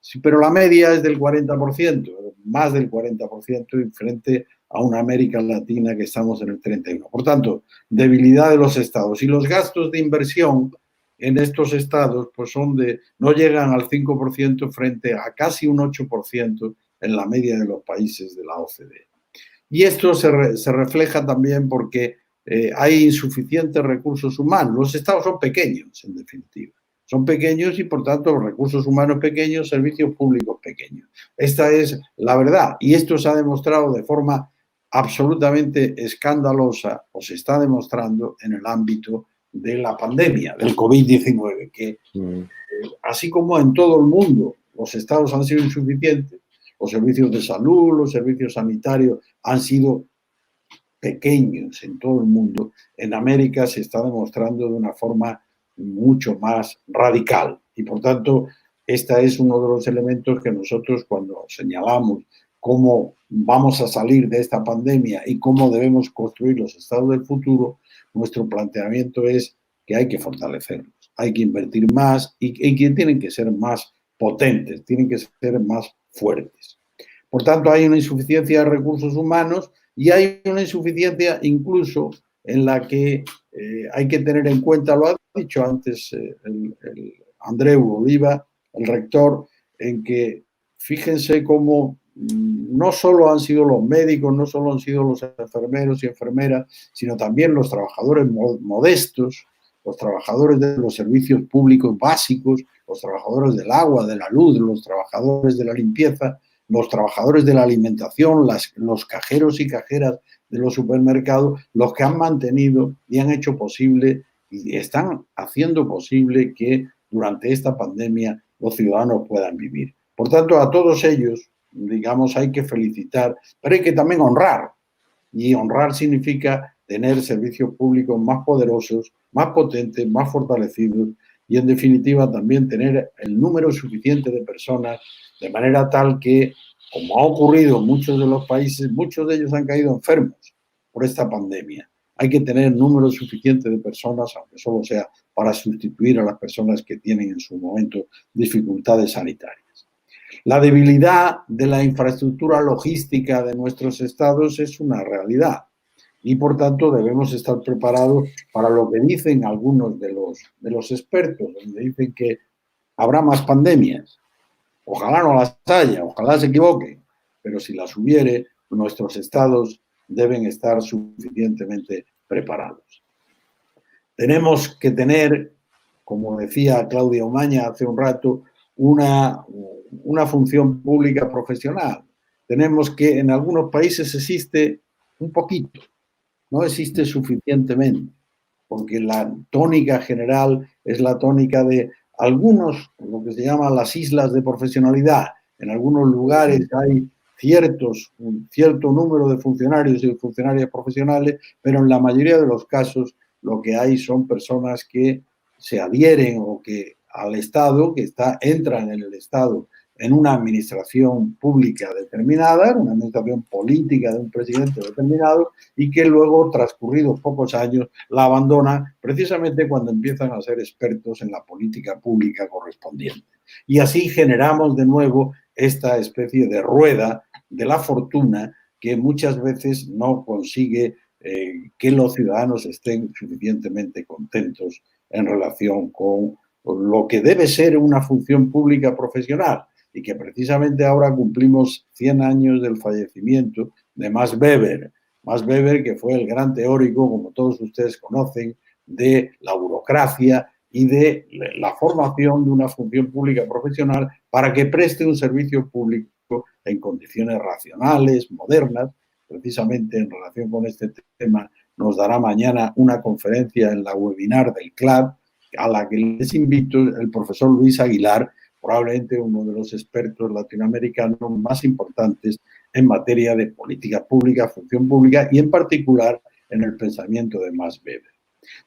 Sí, pero la media es del 40%, más del 40%, frente a una América Latina que estamos en el 31%. Por tanto, debilidad de los estados. Y los gastos de inversión en estos estados pues no llegan al 5% frente a casi un 8% en la media de los países de la OCDE. Y esto se refleja también porque hay insuficientes recursos humanos. Los estados son pequeños, en definitiva. Son pequeños y, por tanto, los recursos humanos pequeños, servicios públicos pequeños. Esta es la verdad. Y esto se ha demostrado de forma absolutamente escandalosa, o se está demostrando en el ámbito de la pandemia, del COVID-19, que así como en todo el mundo los estados han sido insuficientes, los servicios de salud, los servicios sanitarios han sido pequeños en todo el mundo, en América se está demostrando de una forma mucho más radical. Y por tanto, este es uno de los elementos que nosotros, cuando señalamos cómo vamos a salir de esta pandemia y cómo debemos construir los estados del futuro, nuestro planteamiento es que hay que fortalecerlos, hay que invertir más y que tienen que ser más potentes, tienen que ser más fuertes. Por tanto, hay una insuficiencia de recursos humanos y hay una insuficiencia incluso en la que hay que tener en cuenta, lo ha dicho antes el Andreu Oliva, el rector, en que fíjense cómo no solo han sido los médicos, no solo han sido los enfermeros y enfermeras, sino también los trabajadores modestos, los trabajadores de los servicios públicos básicos, los trabajadores del agua, de la luz, los trabajadores de la limpieza, los trabajadores de la alimentación, los cajeros y cajeras de los supermercados, los que han mantenido y han hecho posible y están haciendo posible que durante esta pandemia los ciudadanos puedan vivir. Por tanto, a todos ellos, digamos, hay que felicitar, pero hay que también honrar. Y honrar significa tener servicios públicos más poderosos, más potentes, más fortalecidos y, en definitiva, también tener el número suficiente de personas de manera tal que, como ha ocurrido en muchos de los países, muchos de ellos han caído enfermos por esta pandemia. Hay que tener número suficiente de personas, aunque solo sea para sustituir a las personas que tienen en su momento dificultades sanitarias. La debilidad de la infraestructura logística de nuestros estados es una realidad y, por tanto, debemos estar preparados para lo que dicen algunos de los expertos, donde dicen que habrá más pandemias. Ojalá no las haya, ojalá se equivoquen, pero si las hubiere, nuestros estados deben estar suficientemente preparados. Tenemos que tener, como decía Claudia Omaña hace un rato, una función pública profesional. Tenemos que, en algunos países existe un poquito, no existe suficientemente, porque la tónica general es la tónica de algunos, lo que se llama las islas de profesionalidad. En algunos lugares hay un cierto número de funcionarios y funcionarias profesionales, pero en la mayoría de los casos lo que hay son personas que se adhieren o que al Estado, que entran en el Estado en una administración pública determinada, en una administración política de un presidente determinado, y que luego, transcurridos pocos años, la abandonan precisamente cuando empiezan a ser expertos en la política pública correspondiente. Y así generamos de nuevo esta especie de rueda de la fortuna que muchas veces no consigue que los ciudadanos estén suficientemente contentos en relación con lo que debe ser una función pública profesional, y que precisamente ahora cumplimos 100 años del fallecimiento de Max Weber. Max Weber, que fue el gran teórico, como todos ustedes conocen, de la burocracia y de la formación de una función pública profesional para que preste un servicio público en condiciones racionales, modernas. Precisamente en relación con este tema nos dará mañana una conferencia en la webinar del CLAD, a la que les invito el profesor Luis Aguilar, probablemente uno de los expertos latinoamericanos más importantes en materia de política pública, función pública y en particular en el pensamiento de Max Weber.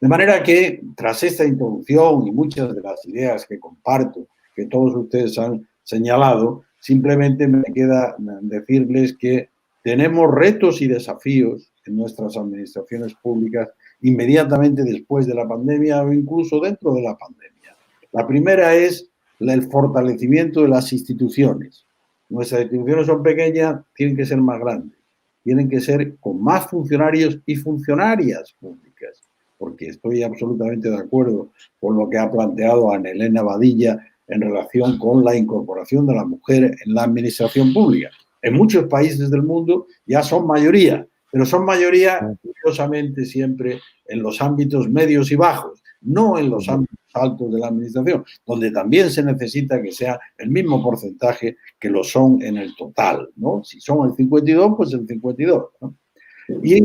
De manera que, tras esta introducción y muchas de las ideas que comparto, que todos ustedes han señalado, simplemente me queda decirles que tenemos retos y desafíos en nuestras administraciones públicas inmediatamente después de la pandemia o incluso dentro de la pandemia. La primera es el fortalecimiento de las instituciones. Nuestras instituciones son pequeñas, tienen que ser más grandes, tienen que ser con más funcionarios y funcionarias públicas, porque estoy absolutamente de acuerdo con lo que ha planteado Ana Elena Badilla en relación con la incorporación de la mujer en la administración pública. En muchos países del mundo ya son mayoría, pero son mayoría, curiosamente, siempre en los ámbitos medios y bajos, no en los ámbitos altos de la administración, donde también se necesita que sea el mismo porcentaje que lo son en el total, ¿no? Si son el 52, pues el 52, ¿no? Y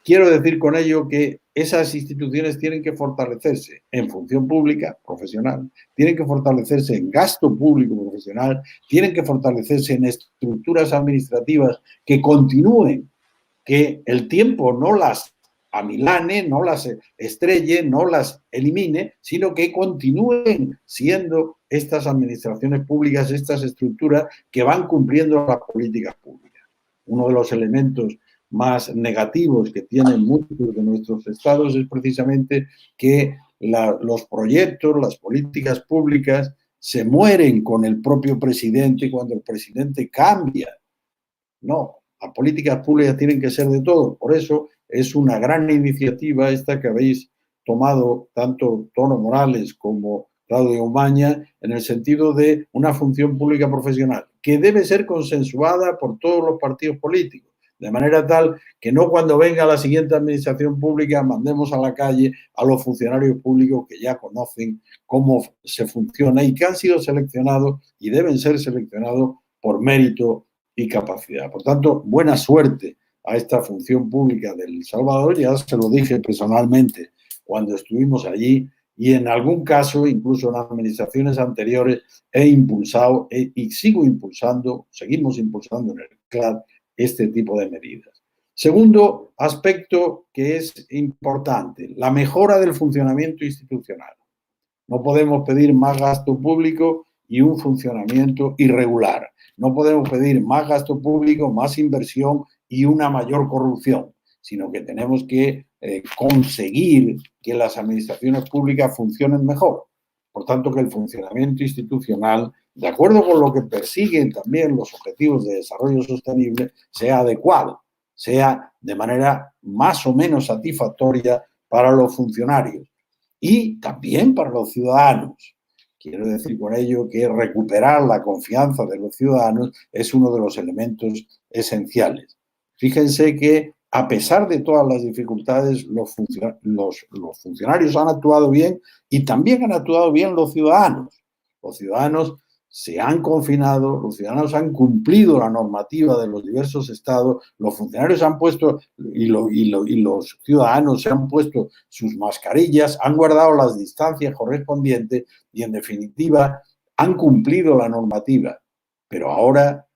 quiero decir con ello que esas instituciones tienen que fortalecerse en función pública profesional, tienen que fortalecerse en gasto público profesional, tienen que fortalecerse en estructuras administrativas que continúen, que el tiempo no las amilane, no las estrelle, no las elimine, sino que continúen siendo estas administraciones públicas, estas estructuras que van cumpliendo las políticas públicas. Uno de los elementos más negativos que tienen muchos de nuestros estados es precisamente que los proyectos, las políticas públicas se mueren con el propio presidente cuando el presidente cambia. No, las políticas públicas tienen que ser de todo. Por eso es una gran iniciativa esta que habéis tomado tanto Tono Morales como Claudio Umaña en el sentido de una función pública profesional que debe ser consensuada por todos los partidos políticos, de manera tal que no cuando venga la siguiente administración pública mandemos a la calle a los funcionarios públicos que ya conocen cómo se funciona y que han sido seleccionados y deben ser seleccionados por mérito y capacidad. Por tanto, buena suerte a esta función pública de El Salvador. Ya se lo dije personalmente cuando estuvimos allí y en algún caso, incluso en administraciones anteriores, he impulsado y sigo impulsando, seguimos impulsando en el CLAD este tipo de medidas. Segundo aspecto que es importante, la mejora del funcionamiento institucional. No podemos pedir más gasto público y un funcionamiento irregular. No podemos pedir más gasto público, más inversión y una mayor corrupción, sino que tenemos que conseguir que las administraciones públicas funcionen mejor. Por tanto, que el funcionamiento institucional, de acuerdo con lo que persiguen también los objetivos de desarrollo sostenible, sea adecuado, sea de manera más o menos satisfactoria para los funcionarios y también para los ciudadanos. Quiero decir con ello que recuperar la confianza de los ciudadanos es uno de los elementos esenciales. Fíjense que a pesar de todas las dificultades, los funcionarios han actuado bien y también han actuado bien los ciudadanos. Los ciudadanos se han confinado, los ciudadanos han cumplido la normativa de los diversos estados, los funcionarios han puesto y los ciudadanos se han puesto sus mascarillas, han guardado las distancias correspondientes y, en definitiva, han cumplido la normativa. Pero ahora,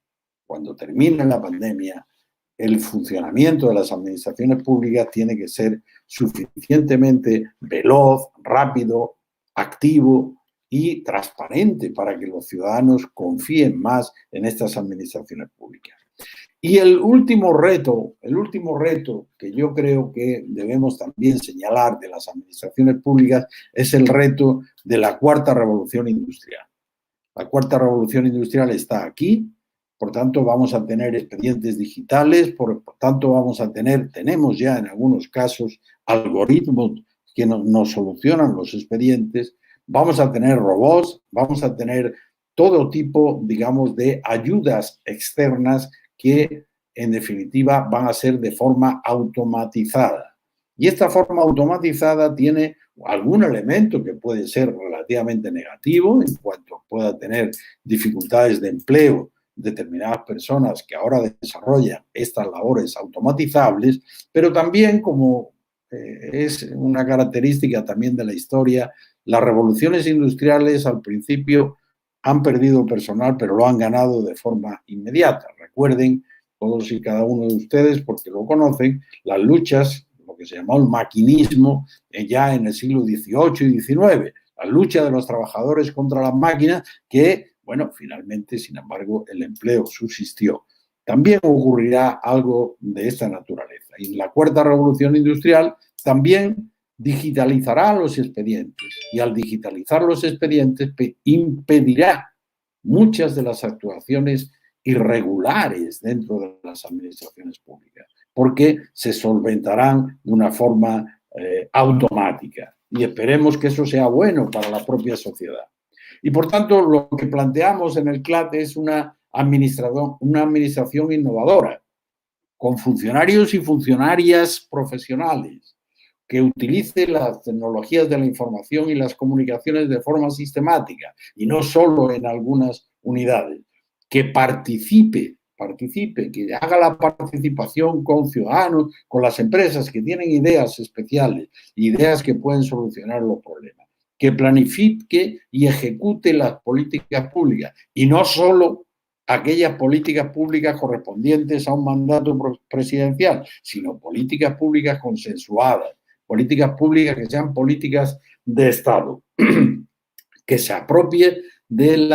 cuando termine la pandemia, el funcionamiento de las administraciones públicas tiene que ser suficientemente veloz, rápido, activo y transparente para que los ciudadanos confíen más en estas administraciones públicas. Y el último reto que yo creo que debemos también señalar de las administraciones públicas es el reto de la cuarta revolución industrial. La cuarta revolución industrial está aquí. Por tanto, vamos a tener expedientes digitales, por tanto, tenemos ya en algunos casos algoritmos que nos solucionan los expedientes, vamos a tener robots, vamos a tener todo tipo, digamos, de ayudas externas que, en definitiva, van a ser de forma automatizada. Y esta forma automatizada tiene algún elemento que puede ser relativamente negativo en cuanto pueda tener dificultades de empleo determinadas personas que ahora desarrollan estas labores automatizables, pero también, como es una característica también de la historia, las revoluciones industriales al principio han perdido personal, pero lo han ganado de forma inmediata. Recuerden, todos y cada uno de ustedes, porque lo conocen, las luchas, lo que se llamó el maquinismo, ya en el siglo XVIII y XIX, la lucha de los trabajadores contra las máquinas que, bueno, finalmente, sin embargo, el empleo subsistió. También ocurrirá algo de esta naturaleza. Y la cuarta revolución industrial también digitalizará los expedientes. Y al digitalizar los expedientes impedirá muchas de las actuaciones irregulares dentro de las administraciones públicas, porque se solventarán de una forma automática. Y esperemos que eso sea bueno para la propia sociedad. Y, por tanto, lo que planteamos en el CLAD es una administración innovadora, con funcionarios y funcionarias profesionales, que utilice las tecnologías de la información y las comunicaciones de forma sistemática, y no solo en algunas unidades, que participe, que haga la participación con ciudadanos, con las empresas que tienen ideas especiales, ideas que pueden solucionar los problemas, que planifique y ejecute las políticas públicas y no solo aquellas políticas públicas correspondientes a un mandato presidencial, sino políticas públicas consensuadas, políticas públicas que sean políticas de Estado, que se apropie de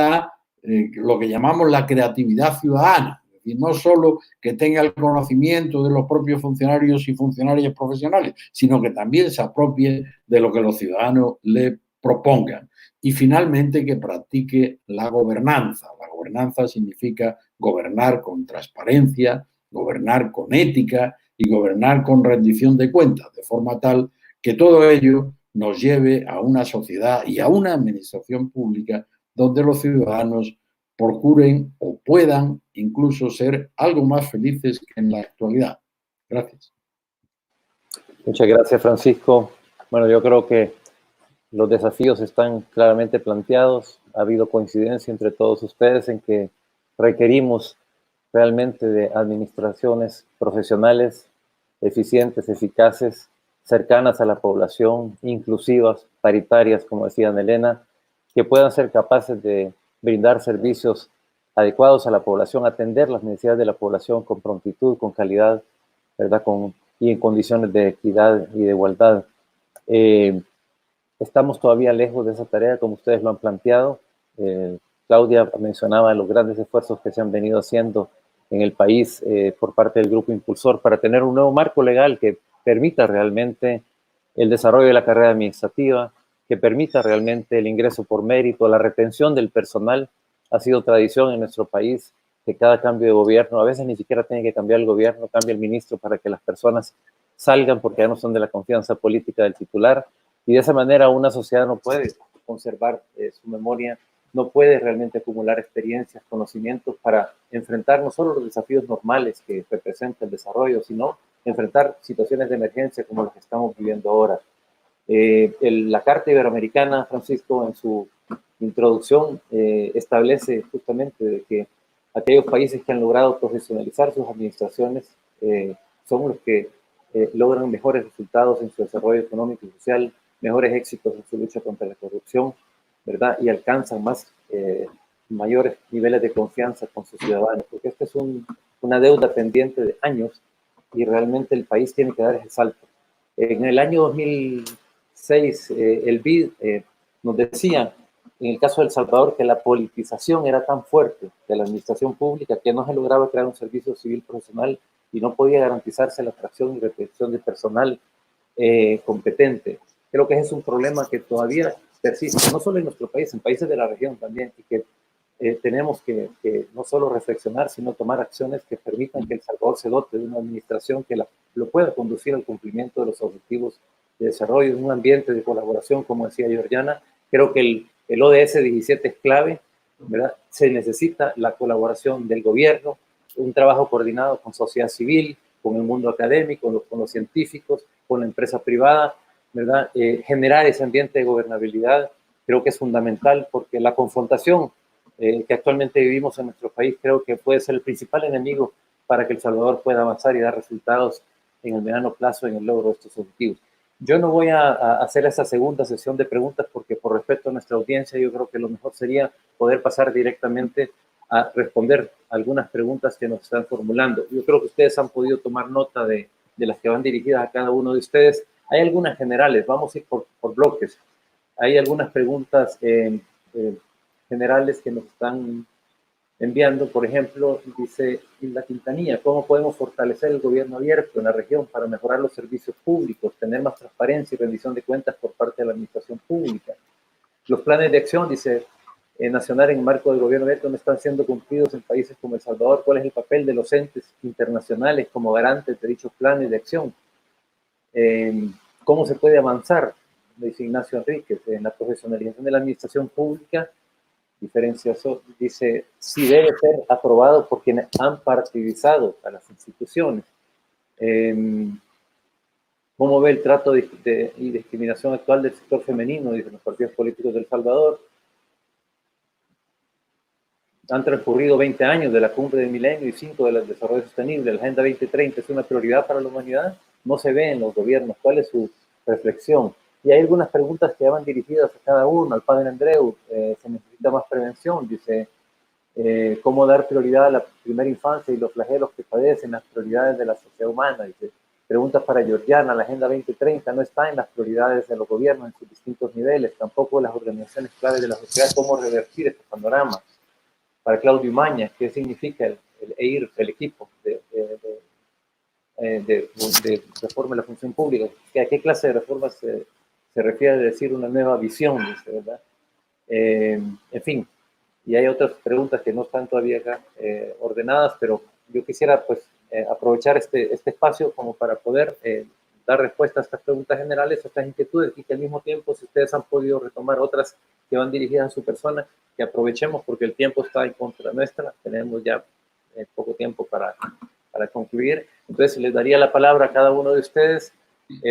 lo que llamamos la creatividad ciudadana, es decir, no solo que tenga el conocimiento de los propios funcionarios y funcionarias profesionales, sino que también se apropie de lo que los ciudadanos le propongan. Y finalmente que practique la gobernanza. La gobernanza significa gobernar con transparencia, gobernar con ética y gobernar con rendición de cuentas, de forma tal que todo ello nos lleve a una sociedad y a una administración pública donde los ciudadanos procuren o puedan incluso ser algo más felices que en la actualidad. Gracias. Muchas gracias, Francisco. Bueno, yo creo que los desafíos están claramente planteados. Ha habido coincidencia entre todos ustedes en que requerimos realmente de administraciones profesionales, eficientes, eficaces, cercanas a la población, inclusivas, paritarias, como decía Ana Elena, que puedan ser capaces de brindar servicios adecuados a la población, atender las necesidades de la población con prontitud, con calidad, ¿verdad? Y en condiciones de equidad y de igualdad. Estamos todavía lejos de esa tarea, como ustedes lo han planteado. Claudia mencionaba los grandes esfuerzos que se han venido haciendo en el país por parte del Grupo Impulsor para tener un nuevo marco legal que permita realmente el desarrollo de la carrera administrativa, que permita realmente el ingreso por mérito, la retención del personal. Ha sido tradición en nuestro país que cada cambio de gobierno, a veces ni siquiera tiene que cambiar el gobierno, cambia el ministro para que las personas salgan porque ya no son de la confianza política del titular. Y de esa manera una sociedad no puede conservar su memoria, no puede realmente acumular experiencias, conocimientos para enfrentar no solo los desafíos normales que representa el desarrollo, sino enfrentar situaciones de emergencia como las que estamos viviendo ahora. La Carta Iberoamericana, Francisco, en su introducción establece justamente de que aquellos países que han logrado profesionalizar sus administraciones son los que logran mejores resultados en su desarrollo económico y social, mejores éxitos en su lucha contra la corrupción, ¿verdad? Y alcanzan mayores niveles de confianza con sus ciudadanos, porque esta es una deuda pendiente de años y realmente el país tiene que dar ese salto. En el año 2006, el BID nos decía, en el caso de El Salvador, que la politización era tan fuerte de la administración pública que no se lograba crear un servicio civil profesional y no podía garantizarse la atracción y retención de personal competente. Creo que ese es un problema que todavía persiste, no solo en nuestro país, en países de la región también, y que tenemos que no solo reflexionar, sino tomar acciones que permitan que El Salvador se dote de una administración que lo pueda conducir al cumplimiento de los objetivos de desarrollo, en un ambiente de colaboración, como decía Georgiana. Creo que el ODS 17 es clave, ¿verdad? Se necesita la colaboración del gobierno, un trabajo coordinado con sociedad civil, con el mundo académico, con los científicos, con la empresa privada, ¿verdad? Generar ese ambiente de gobernabilidad creo que es fundamental porque la confrontación que actualmente vivimos en nuestro país creo que puede ser el principal enemigo para que El Salvador pueda avanzar y dar resultados en el mediano plazo en el logro de estos objetivos. Yo no voy a hacer esa segunda sesión de preguntas porque por respeto a nuestra audiencia yo creo que lo mejor sería poder pasar directamente a responder algunas preguntas que nos están formulando. Yo creo que ustedes han podido tomar nota de las que van dirigidas a cada uno de ustedes. Hay algunas generales, vamos a ir por bloques. Hay algunas preguntas generales que nos están enviando. Por ejemplo, dice Hilda Quintanilla, ¿cómo podemos fortalecer el gobierno abierto en la región para mejorar los servicios públicos, tener más transparencia y rendición de cuentas por parte de la administración pública? Los planes de acción, dice nacional en el marco del gobierno abierto, no están siendo cumplidos en países como El Salvador. ¿Cuál es el papel de los entes internacionales como garantes de dichos planes de acción? ¿Cómo se puede avanzar? Dice Ignacio Enríquez, en la profesionalización de la administración pública. Dice, sí debe ser aprobado por quienes han partidizado a las instituciones. ¿Cómo ve el trato y discriminación actual del sector femenino, dicen los partidos políticos de El Salvador? Han transcurrido 20 años de la cumbre del milenio y 5 del desarrollo sostenible. La Agenda 2030 es una prioridad para la humanidad. No se ve en los gobiernos. ¿Cuál es su reflexión? Y hay algunas preguntas que van dirigidas a cada uno. Al padre Andreu, se necesita más prevención. Dice, ¿cómo dar prioridad a la primera infancia y los flagelos que padecen, las prioridades de la sociedad humana? Dice, preguntas para Georgiana, la Agenda 2030 no está en las prioridades de los gobiernos en sus distintos niveles, tampoco las organizaciones claves de la sociedad. ¿Cómo revertir este panorama? Para Claudio Imaña, ¿qué significa el EIR, el equipo de reforma de la función pública. ¿A qué clase de reformas se refiere a decir una nueva visión, dice, ¿verdad? En fin, y hay otras preguntas que no están todavía acá ordenadas, pero yo quisiera pues aprovechar este espacio como para poder dar respuesta a estas preguntas generales, a estas inquietudes, y que al mismo tiempo, si ustedes han podido retomar otras que van dirigidas a su persona, que aprovechemos porque el tiempo está en contra nuestra, tenemos ya poco tiempo para concluir. Entonces les daría la palabra a cada uno de ustedes.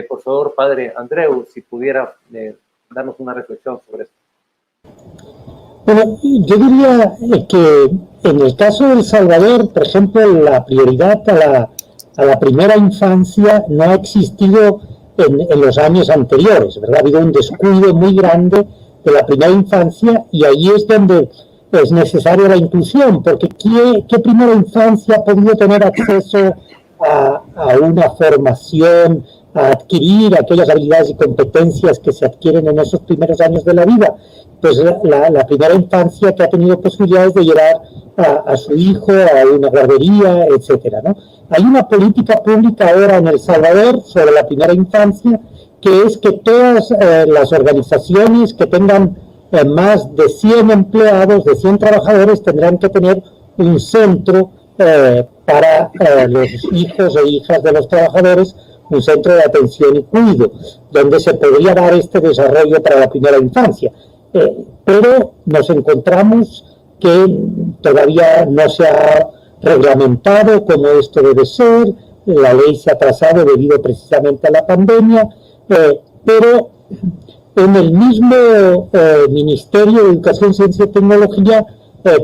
Por favor, Padre Andreu, si pudiera darnos una reflexión sobre esto. Bueno, yo diría que en el caso de El Salvador, por ejemplo, la prioridad a la primera infancia no ha existido en los años anteriores, ¿verdad? Ha habido un descuido muy grande de la primera infancia, y ahí es donde es necesaria la inclusión, porque ¿qué primera infancia ha podido tener acceso a una formación, a adquirir aquellas habilidades y competencias que se adquieren en esos primeros años de la vida? Pues la primera infancia que ha tenido posibilidades de llevar a su hijo a una guardería, etcétera, ¿no? Hay una política pública ahora en El Salvador sobre la primera infancia, que es que todas las organizaciones que tengan más de 100 empleados, de 100 trabajadores, tendrán que tener un centro para los hijos e hijas de los trabajadores, un centro de atención y cuidado, donde se podría dar este desarrollo para la primera infancia. Pero nos encontramos que todavía no se ha reglamentado como esto debe ser, la ley se ha atrasado debido precisamente a la pandemia, pero en el mismo Ministerio de Educación, Ciencia y Tecnología,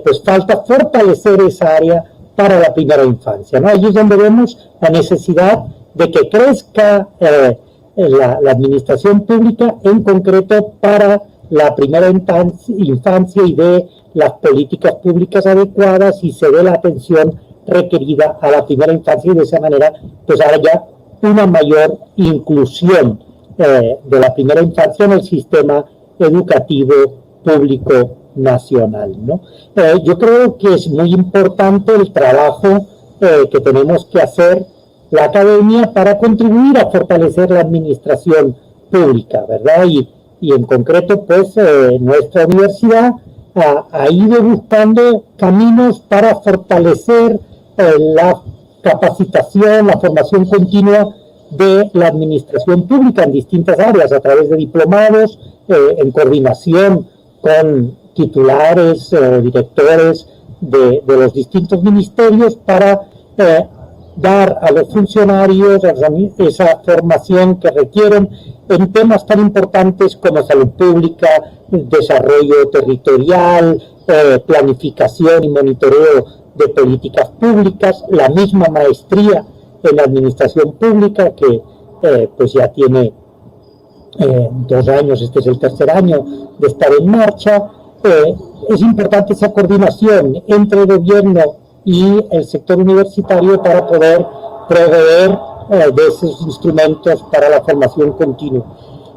pues falta fortalecer esa área para la primera infancia, ¿no? Ahí es donde vemos la necesidad de que crezca la administración pública, en concreto para la primera infancia, y de las políticas públicas adecuadas, y se dé la atención requerida a la primera infancia, y de esa manera pues haya una mayor inclusión de la primera infancia en el sistema educativo público nacional, ¿no? Yo creo que es muy importante el trabajo que tenemos que hacer la academia para contribuir a fortalecer la administración pública, ¿verdad? Y en concreto, pues, nuestra universidad ha ido buscando caminos para fortalecer la capacitación, la formación continua de la administración pública en distintas áreas, a través de diplomados, en coordinación con titulares, directores de los distintos ministerios, para dar a los funcionarios esa formación que requieren en temas tan importantes como salud pública, desarrollo territorial, planificación y monitoreo de políticas públicas, la misma maestría en la administración pública, que pues ya tiene 2 años, este es el 3er año de estar en marcha. Es importante esa coordinación entre el gobierno y el sector universitario para poder proveer de esos instrumentos para la formación continua.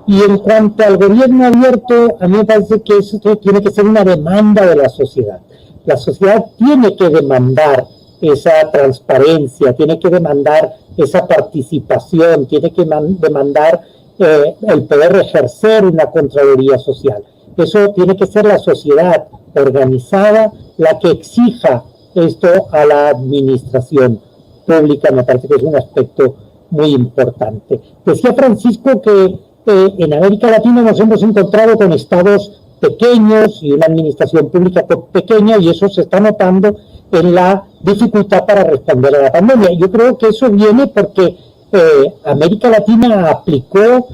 Y en cuanto al gobierno abierto, a mí me parece que eso tiene que ser una demanda de la sociedad. La sociedad tiene que demandar esa transparencia, tiene que demandar esa participación, tiene que demandar el poder ejercer una contraloría social. Eso tiene que ser la sociedad organizada la que exija esto a la administración pública. Me parece que es un aspecto muy importante. Decía Francisco que en América Latina nos hemos encontrado con estados pequeños y una administración pública pequeña, y eso se está notando en la dificultad para responder a la pandemia. Yo creo que eso viene porque América Latina aplicó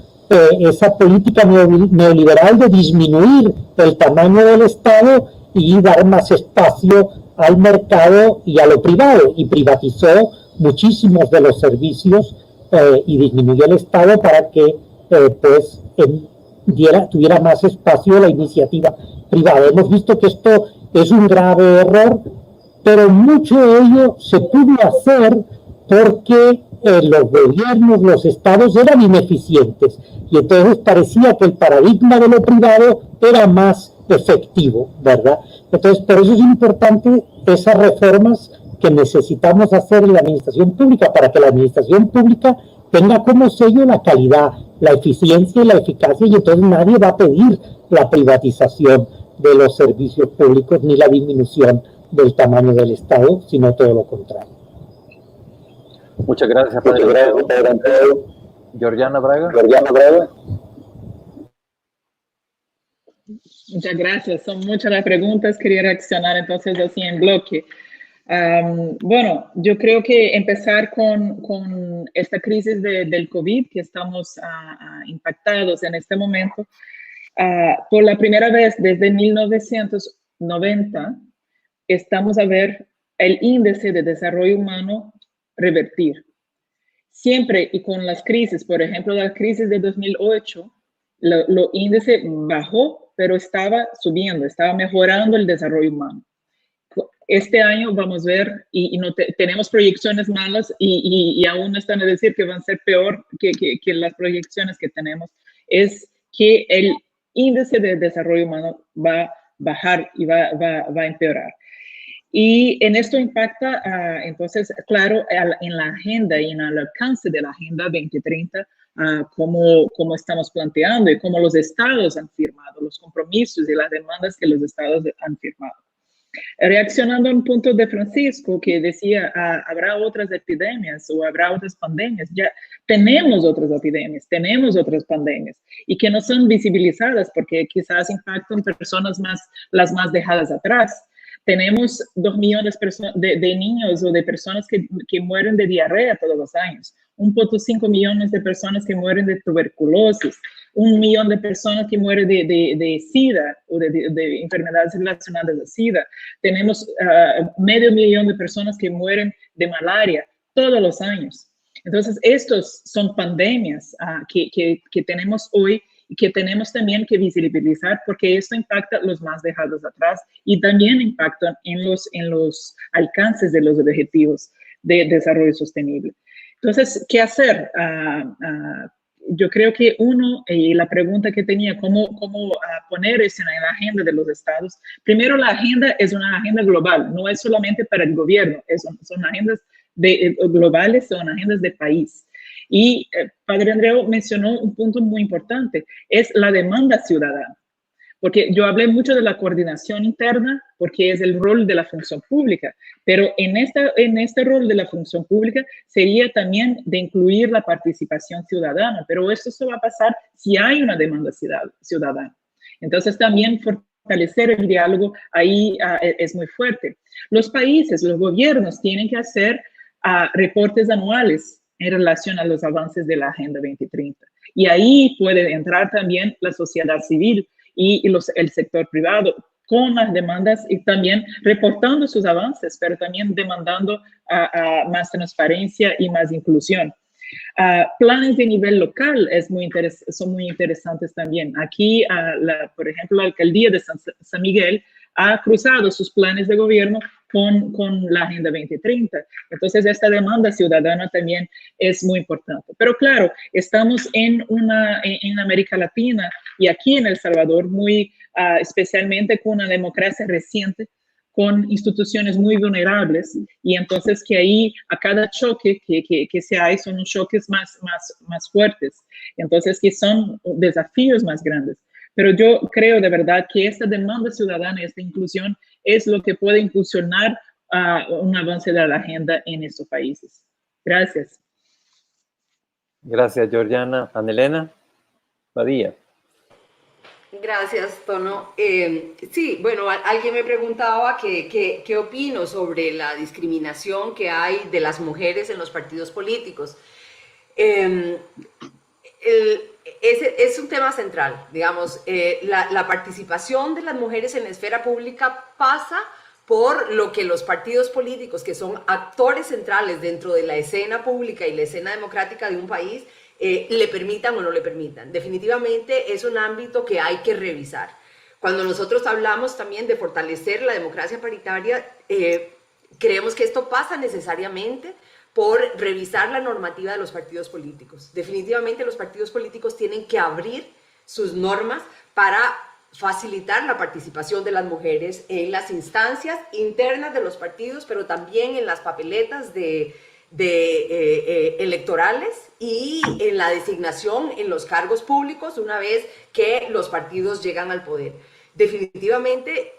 esa política neoliberal de disminuir el tamaño del Estado y dar más espacio al mercado y a lo privado, y privatizó muchísimos de los servicios y disminuyó el Estado para que pues tuviera más espacio la iniciativa privada. Hemos visto que esto es un grave error, pero mucho de ello se pudo hacer porque los gobiernos, los estados eran ineficientes, y entonces parecía que el paradigma de lo privado era más efectivo, ¿verdad? Entonces, por eso es importante esas reformas que necesitamos hacer en la administración pública para que la administración pública tenga como sello la calidad, la eficiencia y la eficacia, y entonces nadie va a pedir la privatización de los servicios públicos ni la disminución del tamaño del Estado, sino todo lo contrario. Muchas gracias, Padre Andreu. Georgiana Braga. Muchas gracias. Son muchas las preguntas. Quería reaccionar entonces así en bloque. Bueno, yo creo que empezar con esta crisis del COVID que estamos impactados en este momento. Por la primera vez desde 1990 estamos a ver el índice de desarrollo humano revertir. Siempre y con las crisis, por ejemplo, la crisis de 2008, lo índice bajó, pero estaba subiendo, estaba mejorando el desarrollo humano. Este año vamos a ver, y no tenemos proyecciones malas, y aún están a decir que van a ser peor que las proyecciones que tenemos, es que el índice de desarrollo humano va a bajar y va a empeorar. Y en esto impacta, entonces, claro, en la agenda y en el alcance de la Agenda 2030, cómo estamos planteando y cómo los estados han firmado, los compromisos y las demandas que los estados han firmado. Reaccionando a un punto de Francisco que decía, habrá otras epidemias o habrá otras pandemias. Ya tenemos otras epidemias, tenemos otras pandemias y que no son visibilizadas porque quizás impactan personas las más dejadas atrás. Tenemos 2 millones de niños o de personas que mueren de diarrea todos los años, 1.5 millones de personas que mueren de tuberculosis, 1 millón de personas que mueren de SIDA o de enfermedades relacionadas a SIDA. Tenemos medio millón de personas que mueren de malaria todos los años. Entonces, estos son pandemias que tenemos hoy y que tenemos también que visibilizar porque esto impacta a los más dejados atrás y también impacta en los alcances de los objetivos de desarrollo sostenible. Entonces, ¿qué hacer? Yo creo que la pregunta que tenía, ¿cómo poner eso en la agenda de los estados? Primero, la agenda es una agenda global, no es solamente para el gobierno, son agendas globales, son agendas de país. Y Padre Andreu mencionó un punto muy importante, es la demanda ciudadana. Porque yo hablé mucho de la coordinación interna, porque es el rol de la función pública, pero en este rol de la función pública sería también de incluir la participación ciudadana, pero esto se va a pasar si hay una demanda ciudadana. Entonces también fortalecer el diálogo ahí es muy fuerte. Los países, los gobiernos tienen que hacer reportes anuales en relación a los avances de la Agenda 2030. Y ahí puede entrar también la sociedad civil y el sector privado con las demandas y también reportando sus avances, pero también demandando más transparencia y más inclusión. Planes de nivel local son muy interesantes también. Aquí, por ejemplo, la alcaldía de San Miguel ha cruzado sus planes de gobierno con la Agenda 2030. Entonces, esta demanda ciudadana también es muy importante. Pero claro, estamos en América Latina y aquí en El Salvador, especialmente con una democracia reciente, con instituciones muy vulnerables, y entonces que ahí a cada choque que se hay son choques más fuertes, entonces que son desafíos más grandes. Pero yo creo de verdad que esta demanda ciudadana, esta inclusión, es lo que puede impulsionar un avance de la agenda en estos países. Gracias. Gracias, Georgiana. Ana Elena Padilla. Gracias, Tono. Sí, bueno, alguien me preguntaba qué opino sobre la discriminación que hay de las mujeres en los partidos políticos. Es un tema central, digamos, la participación de las mujeres en la esfera pública pasa por lo que los partidos políticos, que son actores centrales dentro de la escena pública y la escena democrática de un país, le permitan o no le permitan. Definitivamente es un ámbito que hay que revisar. Cuando nosotros hablamos también de fortalecer la democracia paritaria, creemos que esto pasa necesariamente por revisar la normativa de los partidos políticos. Definitivamente los partidos políticos tienen que abrir sus normas para facilitar la participación de las mujeres en las instancias internas de los partidos, pero también en las papeletas electorales y en la designación en los cargos públicos una vez que los partidos llegan al poder. Definitivamente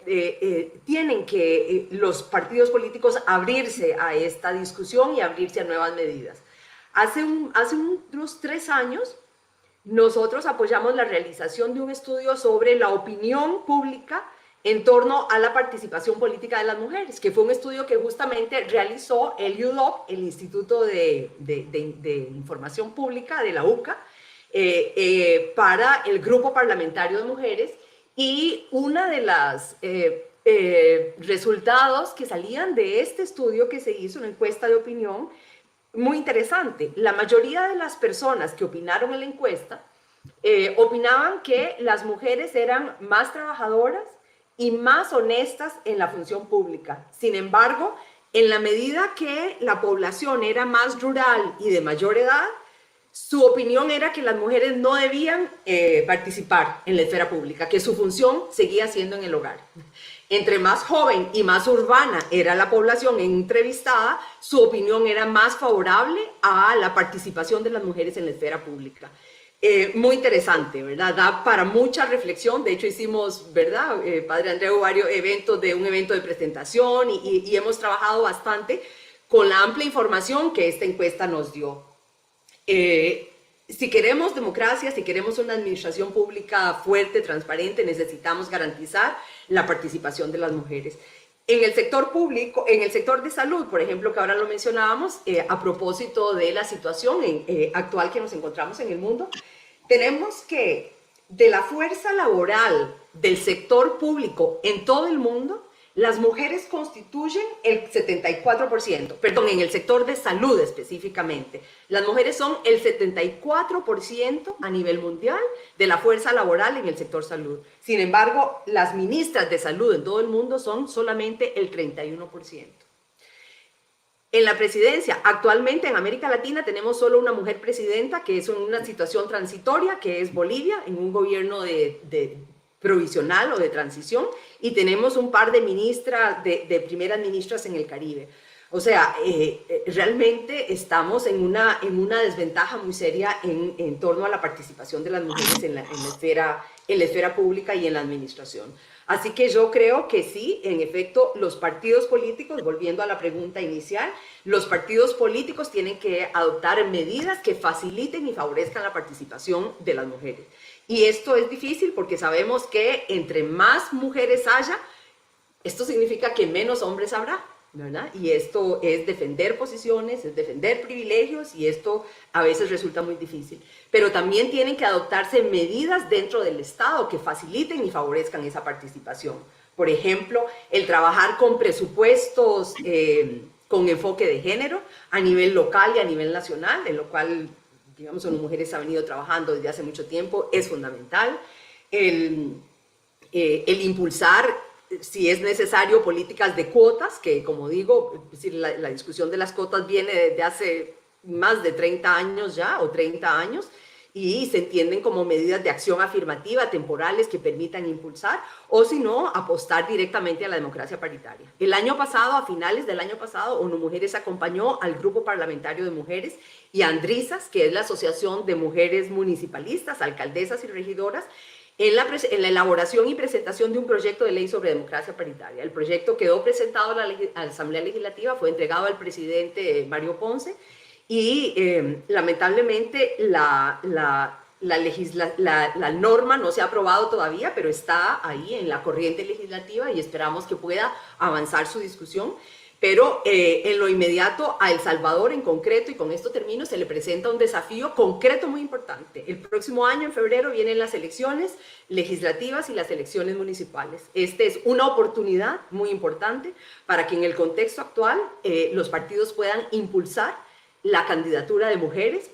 tienen que los partidos políticos abrirse a esta discusión y abrirse a nuevas medidas. Hace unos 3 años, nosotros apoyamos la realización de un estudio sobre la opinión pública en torno a la participación política de las mujeres, que fue un estudio que justamente realizó el UDOP, el Instituto de Información Pública de la UCA, para el Grupo Parlamentario de Mujeres, y una de las resultados que salían de este estudio que se hizo, una encuesta de opinión, muy interesante. La mayoría de las personas que opinaron en la encuesta opinaban que las mujeres eran más trabajadoras y más honestas en la función pública. Sin embargo, en la medida que la población era más rural y de mayor edad, su opinión era que las mujeres no debían participar en la esfera pública, que su función seguía siendo en el hogar. Entre más joven y más urbana era la población entrevistada, su opinión era más favorable a la participación de las mujeres en la esfera pública. Muy interesante, ¿verdad? Da para mucha reflexión. De hecho, hicimos, ¿verdad, Padre Andreu, varios eventos un evento de presentación y hemos trabajado bastante con la amplia información que esta encuesta nos dio. Si queremos democracia, si queremos una administración pública fuerte, transparente, necesitamos garantizar la participación de las mujeres. En el sector público, en el sector de salud, por ejemplo, que ahora lo mencionábamos, a propósito de la situación actual que nos encontramos en el mundo, tenemos que de la fuerza laboral del sector público en todo el mundo, las mujeres constituyen el 74%, perdón, en el sector de salud específicamente. Las mujeres son el 74% a nivel mundial de la fuerza laboral en el sector salud. Sin embargo, las ministras de salud en todo el mundo son solamente el 31%. En la presidencia, actualmente en América Latina tenemos solo una mujer presidenta, que es en una situación transitoria, que es Bolivia, en un gobierno provisional o de transición, y tenemos un par de ministras, de primeras ministras en el Caribe. O sea, realmente estamos en una desventaja muy seria en torno a la participación de las mujeres en la esfera pública y en la administración. Así que yo creo que sí, en efecto, los partidos políticos, volviendo a la pregunta inicial, los partidos políticos tienen que adoptar medidas que faciliten y favorezcan la participación de las mujeres. Y esto es difícil porque sabemos que entre más mujeres haya, esto significa que menos hombres habrá, ¿verdad? Y esto es defender posiciones, es defender privilegios, y esto a veces resulta muy difícil. Pero también tienen que adoptarse medidas dentro del Estado que faciliten y favorezcan esa participación. Por ejemplo, el trabajar con presupuestos con enfoque de género a nivel local y a nivel nacional, en lo cual, digamos, ONU Mujeres ha venido trabajando desde hace mucho tiempo, es fundamental. El impulsar, si es necesario, políticas de cuotas, que, como digo, es decir, la discusión de las cuotas viene desde hace más de 30 años ya, o 30 años, y se entienden como medidas de acción afirmativa temporales que permitan impulsar, o si no, apostar directamente a la democracia paritaria. El año pasado, a finales del año pasado, ONU Mujeres acompañó al Grupo Parlamentario de Mujeres y a Andrisas, que es la Asociación de Mujeres Municipalistas, Alcaldesas y Regidoras, en la elaboración y presentación de un proyecto de ley sobre democracia paritaria. El proyecto quedó presentado a la Asamblea Legislativa, fue entregado al presidente Mario Ponce, y lamentablemente la norma no se ha aprobado todavía, pero está ahí en la corriente legislativa y esperamos que pueda avanzar su discusión. Pero en lo inmediato a El Salvador en concreto, y con esto termino, se le presenta un desafío concreto muy importante. El próximo año, en febrero, vienen las elecciones legislativas y las elecciones municipales. Esta es una oportunidad muy importante para que en el contexto actual los partidos puedan impulsar la candidatura de mujeres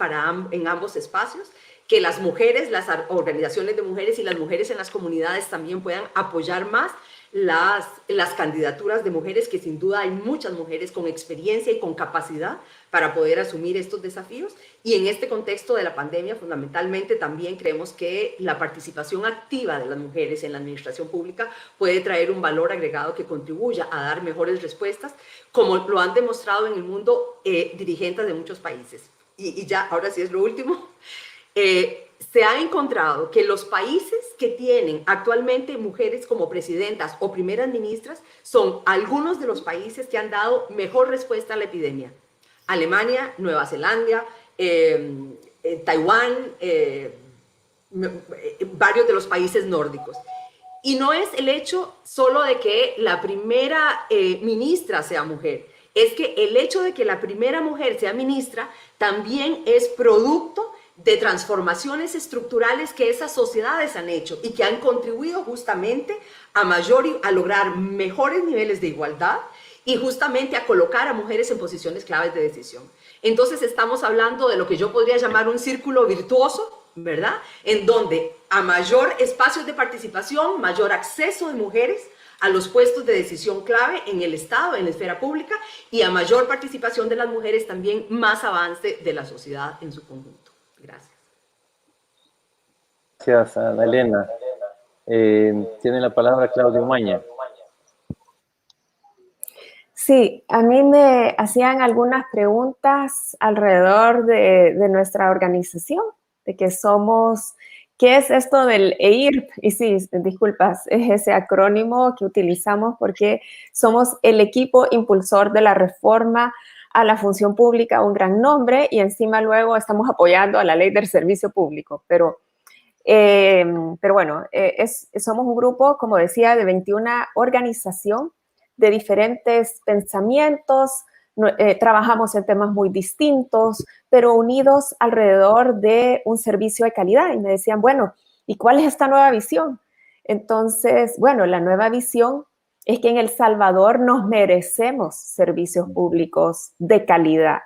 en ambos espacios, que las mujeres, las organizaciones de mujeres y las mujeres en las comunidades también puedan apoyar más las candidaturas de mujeres, que sin duda hay muchas mujeres con experiencia y con capacidad para poder asumir estos desafíos. Y en este contexto de la pandemia, fundamentalmente también creemos que la participación activa de las mujeres en la administración pública puede traer un valor agregado que contribuya a dar mejores respuestas, como lo han demostrado en el mundo dirigentes de muchos países. Y ya, ahora sí es lo último. Se ha encontrado que los países que tienen actualmente mujeres como presidentas o primeras ministras son algunos de los países que han dado mejor respuesta a la epidemia. Alemania, Nueva Zelanda, Taiwán, varios de los países nórdicos. Y no es el hecho solo de que la primera ministra sea mujer, es que el hecho de que la primera mujer sea ministra también es producto de transformaciones estructurales que esas sociedades han hecho y que han contribuido justamente a lograr mejores niveles de igualdad y justamente a colocar a mujeres en posiciones claves de decisión. Entonces estamos hablando de lo que yo podría llamar un círculo virtuoso, ¿verdad? En donde a mayor espacios de participación, mayor acceso de mujeres a los puestos de decisión clave en el Estado, en la esfera pública, y a mayor participación de las mujeres también más avance de la sociedad en su conjunto. Gracias. Gracias, Ana Elena. Tiene la palabra Claudio Maña. Sí, a mí me hacían algunas preguntas alrededor de nuestra organización, de que somos, ¿qué es esto del EIRP? Y sí, disculpas, es ese acrónimo que utilizamos porque somos el equipo impulsor de la reforma a la función pública, un gran nombre, y encima luego estamos apoyando a la ley del servicio público. Pero bueno, somos un grupo, como decía, de 21 organizaciones de diferentes pensamientos, trabajamos en temas muy distintos, pero unidos alrededor de un servicio de calidad. Y me decían, bueno, ¿y cuál es esta nueva visión? Entonces, bueno, la nueva visión es que en El Salvador nos merecemos servicios públicos de calidad.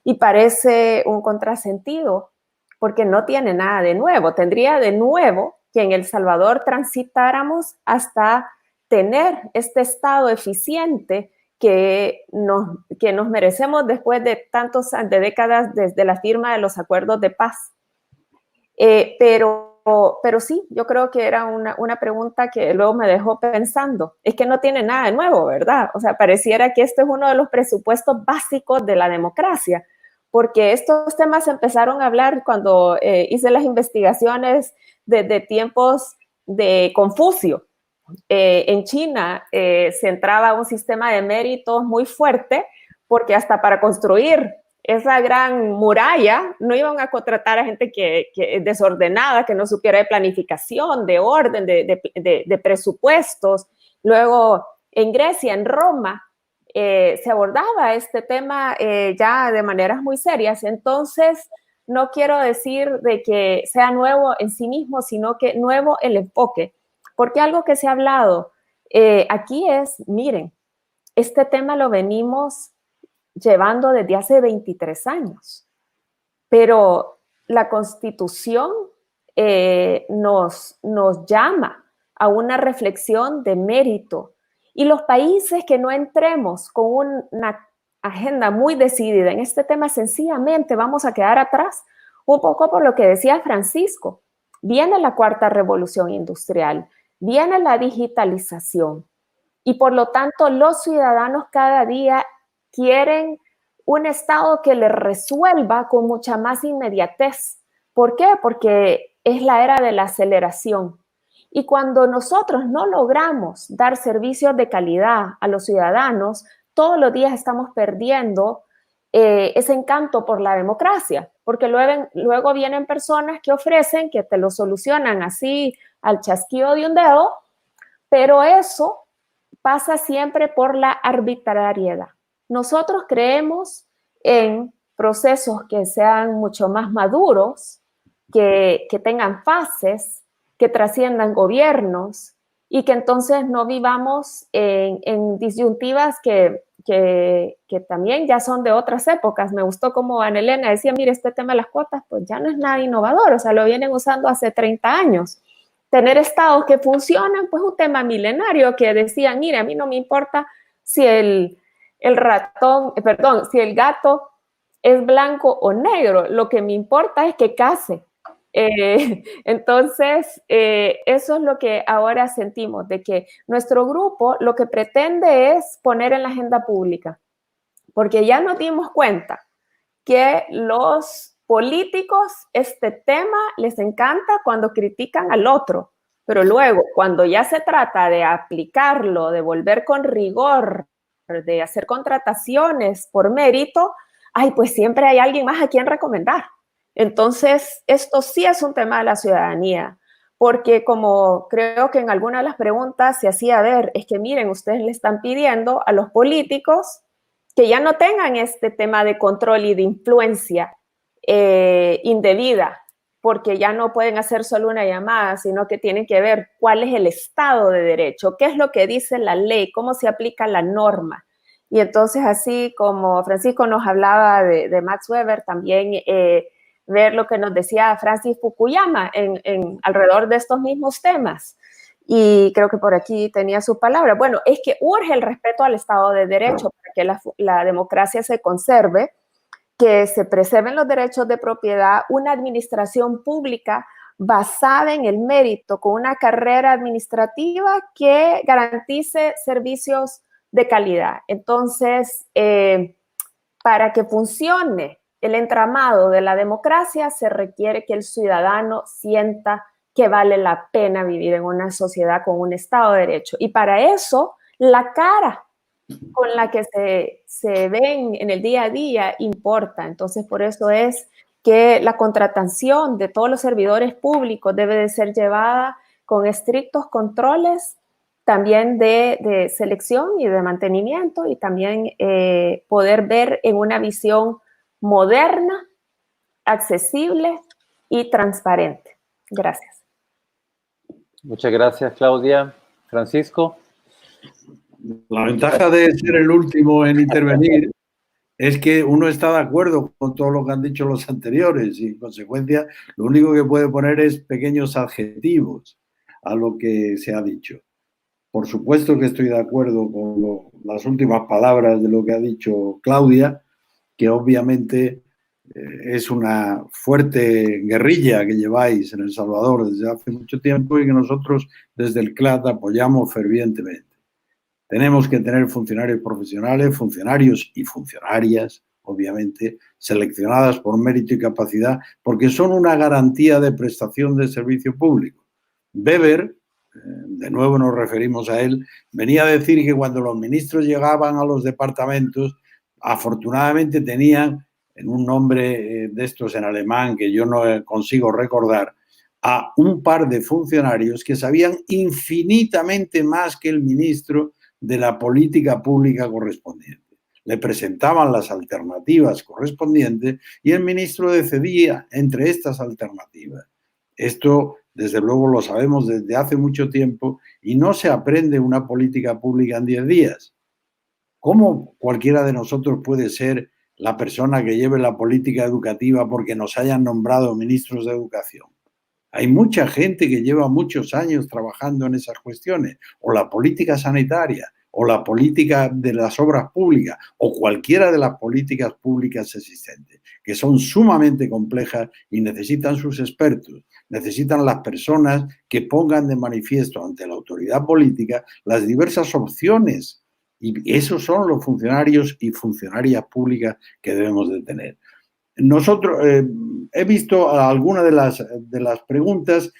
Y parece un contrasentido, porque no tiene nada de nuevo. Tendría de nuevo que en El Salvador transitáramos hasta tener este Estado eficiente que nos merecemos después de de décadas desde la firma de los acuerdos de paz. Pero sí, yo creo que era una pregunta que luego me dejó pensando. Es que no tiene nada de nuevo, ¿verdad? O sea, pareciera que este es uno de los presupuestos básicos de la democracia, porque estos temas empezaron a hablar cuando hice las investigaciones desde tiempos de Confucio. En China se entraba a un sistema de méritos muy fuerte, porque hasta para construir esa gran muralla no iban a contratar a gente que desordenada, que no supiera de planificación, de orden, de presupuestos. Luego en Grecia, en Roma, se abordaba este tema ya de maneras muy serias. Entonces no quiero decir de que sea nuevo en sí mismo, sino que nuevo el enfoque. Porque algo que se ha hablado aquí es, miren, este tema lo venimos llevando desde hace 23 años, pero la Constitución nos llama a una reflexión de mérito, y los países que no entremos con una agenda muy decidida en este tema, sencillamente vamos a quedar atrás, un poco por lo que decía Francisco. Viene la cuarta revolución industrial, viene la digitalización, y por lo tanto los ciudadanos cada día quieren un Estado que les resuelva con mucha más inmediatez. ¿Por qué? Porque es la era de la aceleración. Y cuando nosotros no logramos dar servicios de calidad a los ciudadanos, todos los días estamos perdiendo ese encanto por la democracia, porque luego vienen personas que ofrecen que te lo solucionan así al chasquido de un dedo, pero eso pasa siempre por la arbitrariedad. Nosotros creemos en procesos que sean mucho más maduros, que tengan fases, que trasciendan gobiernos, y que entonces no vivamos en disyuntivas que también ya son de otras épocas. Me gustó como Ana Elena decía, mire, este tema de las cuotas pues ya no es nada innovador, o sea, lo vienen usando hace 30 años. tener estados que funcionan, pues un tema milenario que decían, mire, a mí no me importa si el gato es blanco o negro, lo que me importa es que case. Entonces, eso es lo que ahora sentimos, de que nuestro grupo lo que pretende es poner en la agenda pública, porque ya nos dimos cuenta que los políticos este tema les encanta cuando critican al otro, pero luego cuando ya se trata de aplicarlo, de volver con rigor, de hacer contrataciones por mérito, ay, pues siempre hay alguien más a quien recomendar. Entonces, esto sí es un tema de la ciudadanía, porque como creo que en alguna de las preguntas se hacía ver, es que miren, ustedes le están pidiendo a los políticos que ya no tengan este tema de control y de influencia indebida, porque ya no pueden hacer solo una llamada, sino que tienen que ver cuál es el Estado de Derecho, qué es lo que dice la ley, cómo se aplica la norma. Y entonces, así como Francisco nos hablaba de Max Weber, también ver lo que nos decía Francis Fukuyama alrededor de estos mismos temas. Y creo que por aquí tenía su palabra. Bueno, es que urge el respeto al Estado de Derecho para que la democracia se conserve, que se preserven los derechos de propiedad, una administración pública basada en el mérito, con una carrera administrativa que garantice servicios de calidad. Entonces, para que funcione el entramado de la democracia, se requiere que el ciudadano sienta que vale la pena vivir en una sociedad con un Estado de Derecho. Y para eso, la cara con la que se ven en el día a día importa. Entonces, por eso es que la contratación de todos los servidores públicos debe de ser llevada con estrictos controles también de selección y de mantenimiento, y también poder ver en una visión moderna, accesible y transparente. Gracias. Muchas gracias, Claudia. Francisco. La ventaja de ser el último en intervenir es que uno está de acuerdo con todo lo que han dicho los anteriores y, en consecuencia, lo único que puede poner es pequeños adjetivos a lo que se ha dicho. Por supuesto que estoy de acuerdo con las últimas palabras de lo que ha dicho Claudia, que obviamente es una fuerte guerrilla que lleváis en El Salvador desde hace mucho tiempo y que nosotros desde el CLAT apoyamos fervientemente. Tenemos que tener funcionarios profesionales, funcionarios y funcionarias, obviamente, seleccionadas por mérito y capacidad, porque son una garantía de prestación de servicio público. Weber, de nuevo nos referimos a él, venía a decir que cuando los ministros llegaban a los departamentos, afortunadamente tenían, en un nombre de estos en alemán que yo no consigo recordar, a un par de funcionarios que sabían infinitamente más que el ministro de la política pública correspondiente. Le presentaban las alternativas correspondientes y el ministro decidía entre estas alternativas. Esto, desde luego, lo sabemos desde hace mucho tiempo y no se aprende una política pública en 10 días. ¿Cómo cualquiera de nosotros puede ser la persona que lleve la política educativa porque nos hayan nombrado ministros de educación? Hay mucha gente que lleva muchos años trabajando en esas cuestiones, o la política sanitaria, o la política de las obras públicas, o cualquiera de las políticas públicas existentes, que son sumamente complejas y necesitan sus expertos, necesitan las personas que pongan de manifiesto ante la autoridad política las diversas opciones. Y esos son los funcionarios y funcionarias públicas que debemos de tener. Nosotros, he visto algunas de las preguntas,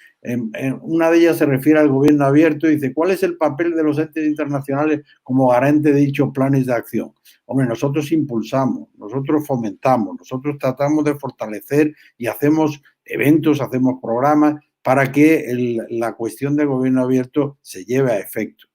una de ellas se refiere al gobierno abierto y dice, ¿cuál es el papel de los entes internacionales como garante de dichos planes de acción? Hombre, nosotros impulsamos, nosotros fomentamos, nosotros tratamos de fortalecer y hacemos eventos, hacemos programas para que la cuestión del gobierno abierto se lleve a efecto.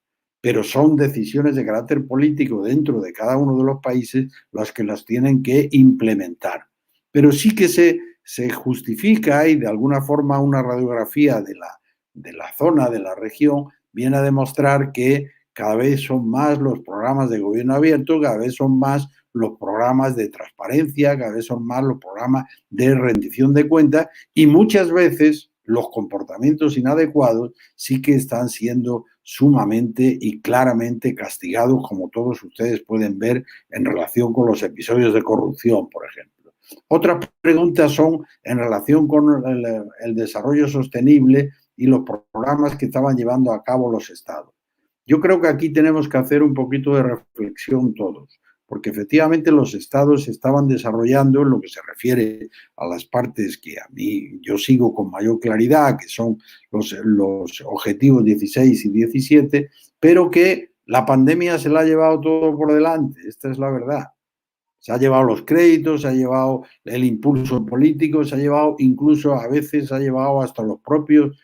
Pero son decisiones de carácter político dentro de cada uno de los países las que las tienen que implementar. Pero sí que se justifica y de alguna forma una radiografía de la zona, de la región, viene a demostrar que cada vez son más los programas de gobierno abierto, cada vez son más los programas de transparencia, cada vez son más los programas de rendición de cuentas y muchas veces los comportamientos inadecuados sí que están siendo sumamente y claramente castigados, como todos ustedes pueden ver en relación con los episodios de corrupción, por ejemplo. Otras preguntas son en relación con el desarrollo sostenible y los programas que estaban llevando a cabo los estados. Yo creo que aquí tenemos que hacer un poquito de reflexión todos, porque efectivamente los estados se estaban desarrollando en lo que se refiere a las partes que a mí yo sigo con mayor claridad, que son los objetivos 16 y 17, pero que la pandemia se la ha llevado todo por delante, esta es la verdad. Se ha llevado los créditos, se ha llevado el impulso político, se ha llevado incluso a veces se ha llevado hasta los propios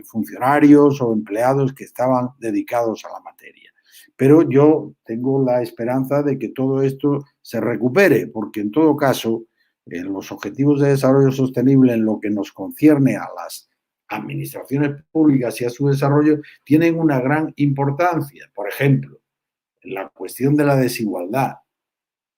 funcionarios o empleados que estaban dedicados a la materia. Pero yo tengo la esperanza de que todo esto se recupere, porque en todo caso, los objetivos de desarrollo sostenible en lo que nos concierne a las administraciones públicas y a su desarrollo tienen una gran importancia. Por ejemplo, la cuestión de la desigualdad.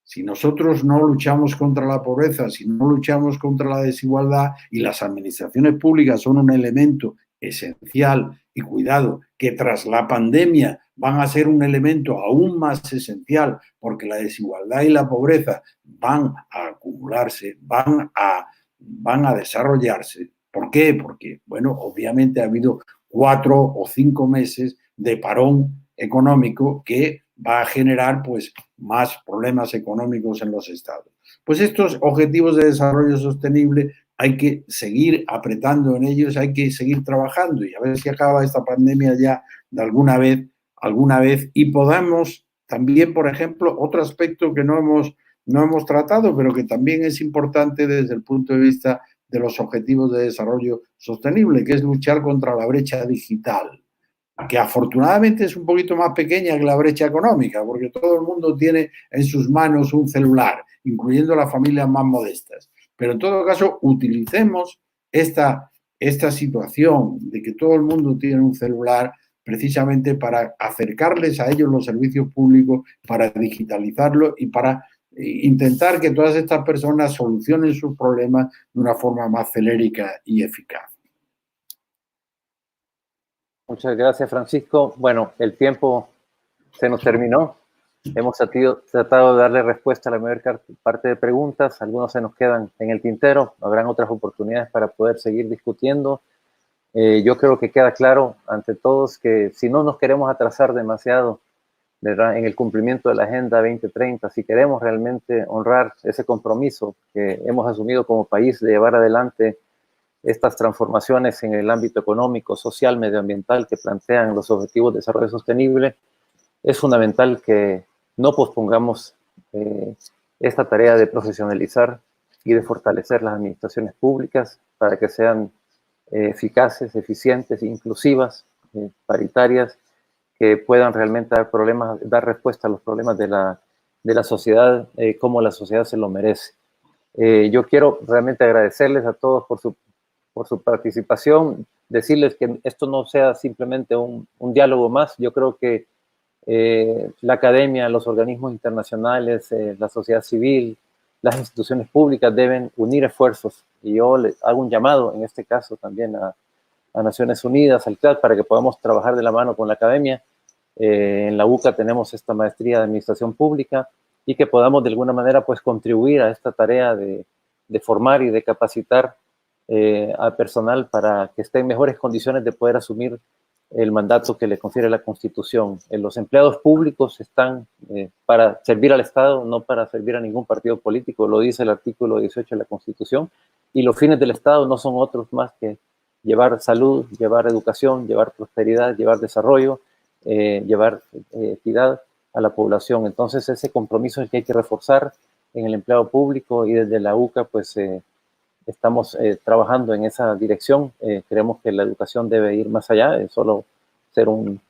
Si nosotros no luchamos contra la pobreza, si no luchamos contra la desigualdad, y las administraciones públicas son un elemento esencial, y cuidado, que tras la pandemia van a ser un elemento aún más esencial, porque la desigualdad y la pobreza van a acumularse, van a desarrollarse. ¿Por qué? Porque, bueno, obviamente ha habido 4 o 5 meses de parón económico que va a generar pues más problemas económicos en los estados. Pues estos objetivos de desarrollo sostenible hay que seguir apretando en ellos, hay que seguir trabajando y a ver si acaba esta pandemia ya de alguna vez y podamos también, por ejemplo, otro aspecto que no hemos tratado, pero que también es importante desde el punto de vista de los objetivos de desarrollo sostenible, que es luchar contra la brecha digital, que afortunadamente es un poquito más pequeña que la brecha económica, porque todo el mundo tiene en sus manos un celular, incluyendo las familias más modestas. Pero en todo caso, utilicemos esta situación de que todo el mundo tiene un celular precisamente para acercarles a ellos los servicios públicos, para digitalizarlo y para intentar que todas estas personas solucionen sus problemas de una forma más celérica y eficaz. Muchas gracias, Francisco. Bueno, el tiempo se nos terminó. Hemos tratado de darle respuesta a la mayor parte de preguntas. Algunos se nos quedan en el tintero. Habrán otras oportunidades para poder seguir discutiendo. Yo creo que queda claro ante todos que si no nos queremos atrasar demasiado, ¿verdad?, en el cumplimiento de la Agenda 2030, si queremos realmente honrar ese compromiso que hemos asumido como país de llevar adelante estas transformaciones en el ámbito económico, social, medioambiental que plantean los Objetivos de Desarrollo Sostenible, es fundamental que no pospongamos esta tarea de profesionalizar y de fortalecer las administraciones públicas para que sean eficaces, eficientes, inclusivas, paritarias, que puedan realmente dar respuesta a los problemas de la sociedad como la sociedad se lo merece. Yo quiero realmente agradecerles a todos por su participación, decirles que esto no sea simplemente un diálogo más. Yo creo que la academia, los organismos internacionales, la sociedad civil, las instituciones públicas deben unir esfuerzos, y yo les hago un llamado en este caso también a Naciones Unidas, al CLAD, para que podamos trabajar de la mano con la academia. En la UCA tenemos esta maestría de Administración Pública y que podamos de alguna manera pues contribuir a esta tarea de formar y de capacitar al personal para que esté en mejores condiciones de poder asumir el mandato que le confiere la Constitución. Los empleados públicos están para servir al Estado, no para servir a ningún partido político, lo dice el artículo 18 de la Constitución, y los fines del Estado no son otros más que llevar salud, llevar educación, llevar prosperidad, llevar desarrollo, llevar equidad a la población. Entonces ese compromiso es el que hay que reforzar en el empleado público, y desde la UCA pues estamos trabajando en esa dirección. Creemos que la educación debe ir más allá de solo ser un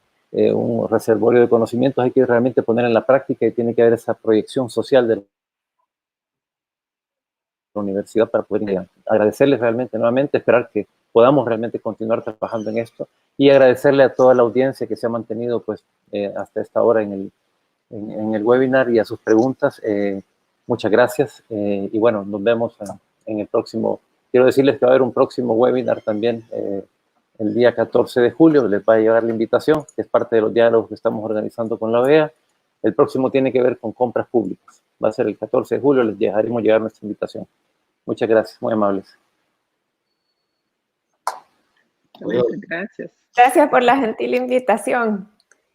reservorio de conocimientos. Hay que realmente poner en la práctica y tiene que haber esa proyección social de la universidad para poder agradecerles realmente nuevamente, esperar que podamos realmente continuar trabajando en esto, y agradecerle a toda la audiencia que se ha mantenido pues hasta esta hora en el webinar y a sus preguntas. Muchas gracias y bueno, nos vemos en el próximo quiero decirles que va a haber un próximo webinar también el día 14 de julio, les va a llegar la invitación, que es parte de los diálogos que estamos organizando con la OEA. El próximo tiene que ver con compras públicas. Va a ser el 14 de julio, les dejaremos llegar nuestra invitación. Muchas gracias, muy amables. Muchas gracias. Gracias por la gentil invitación.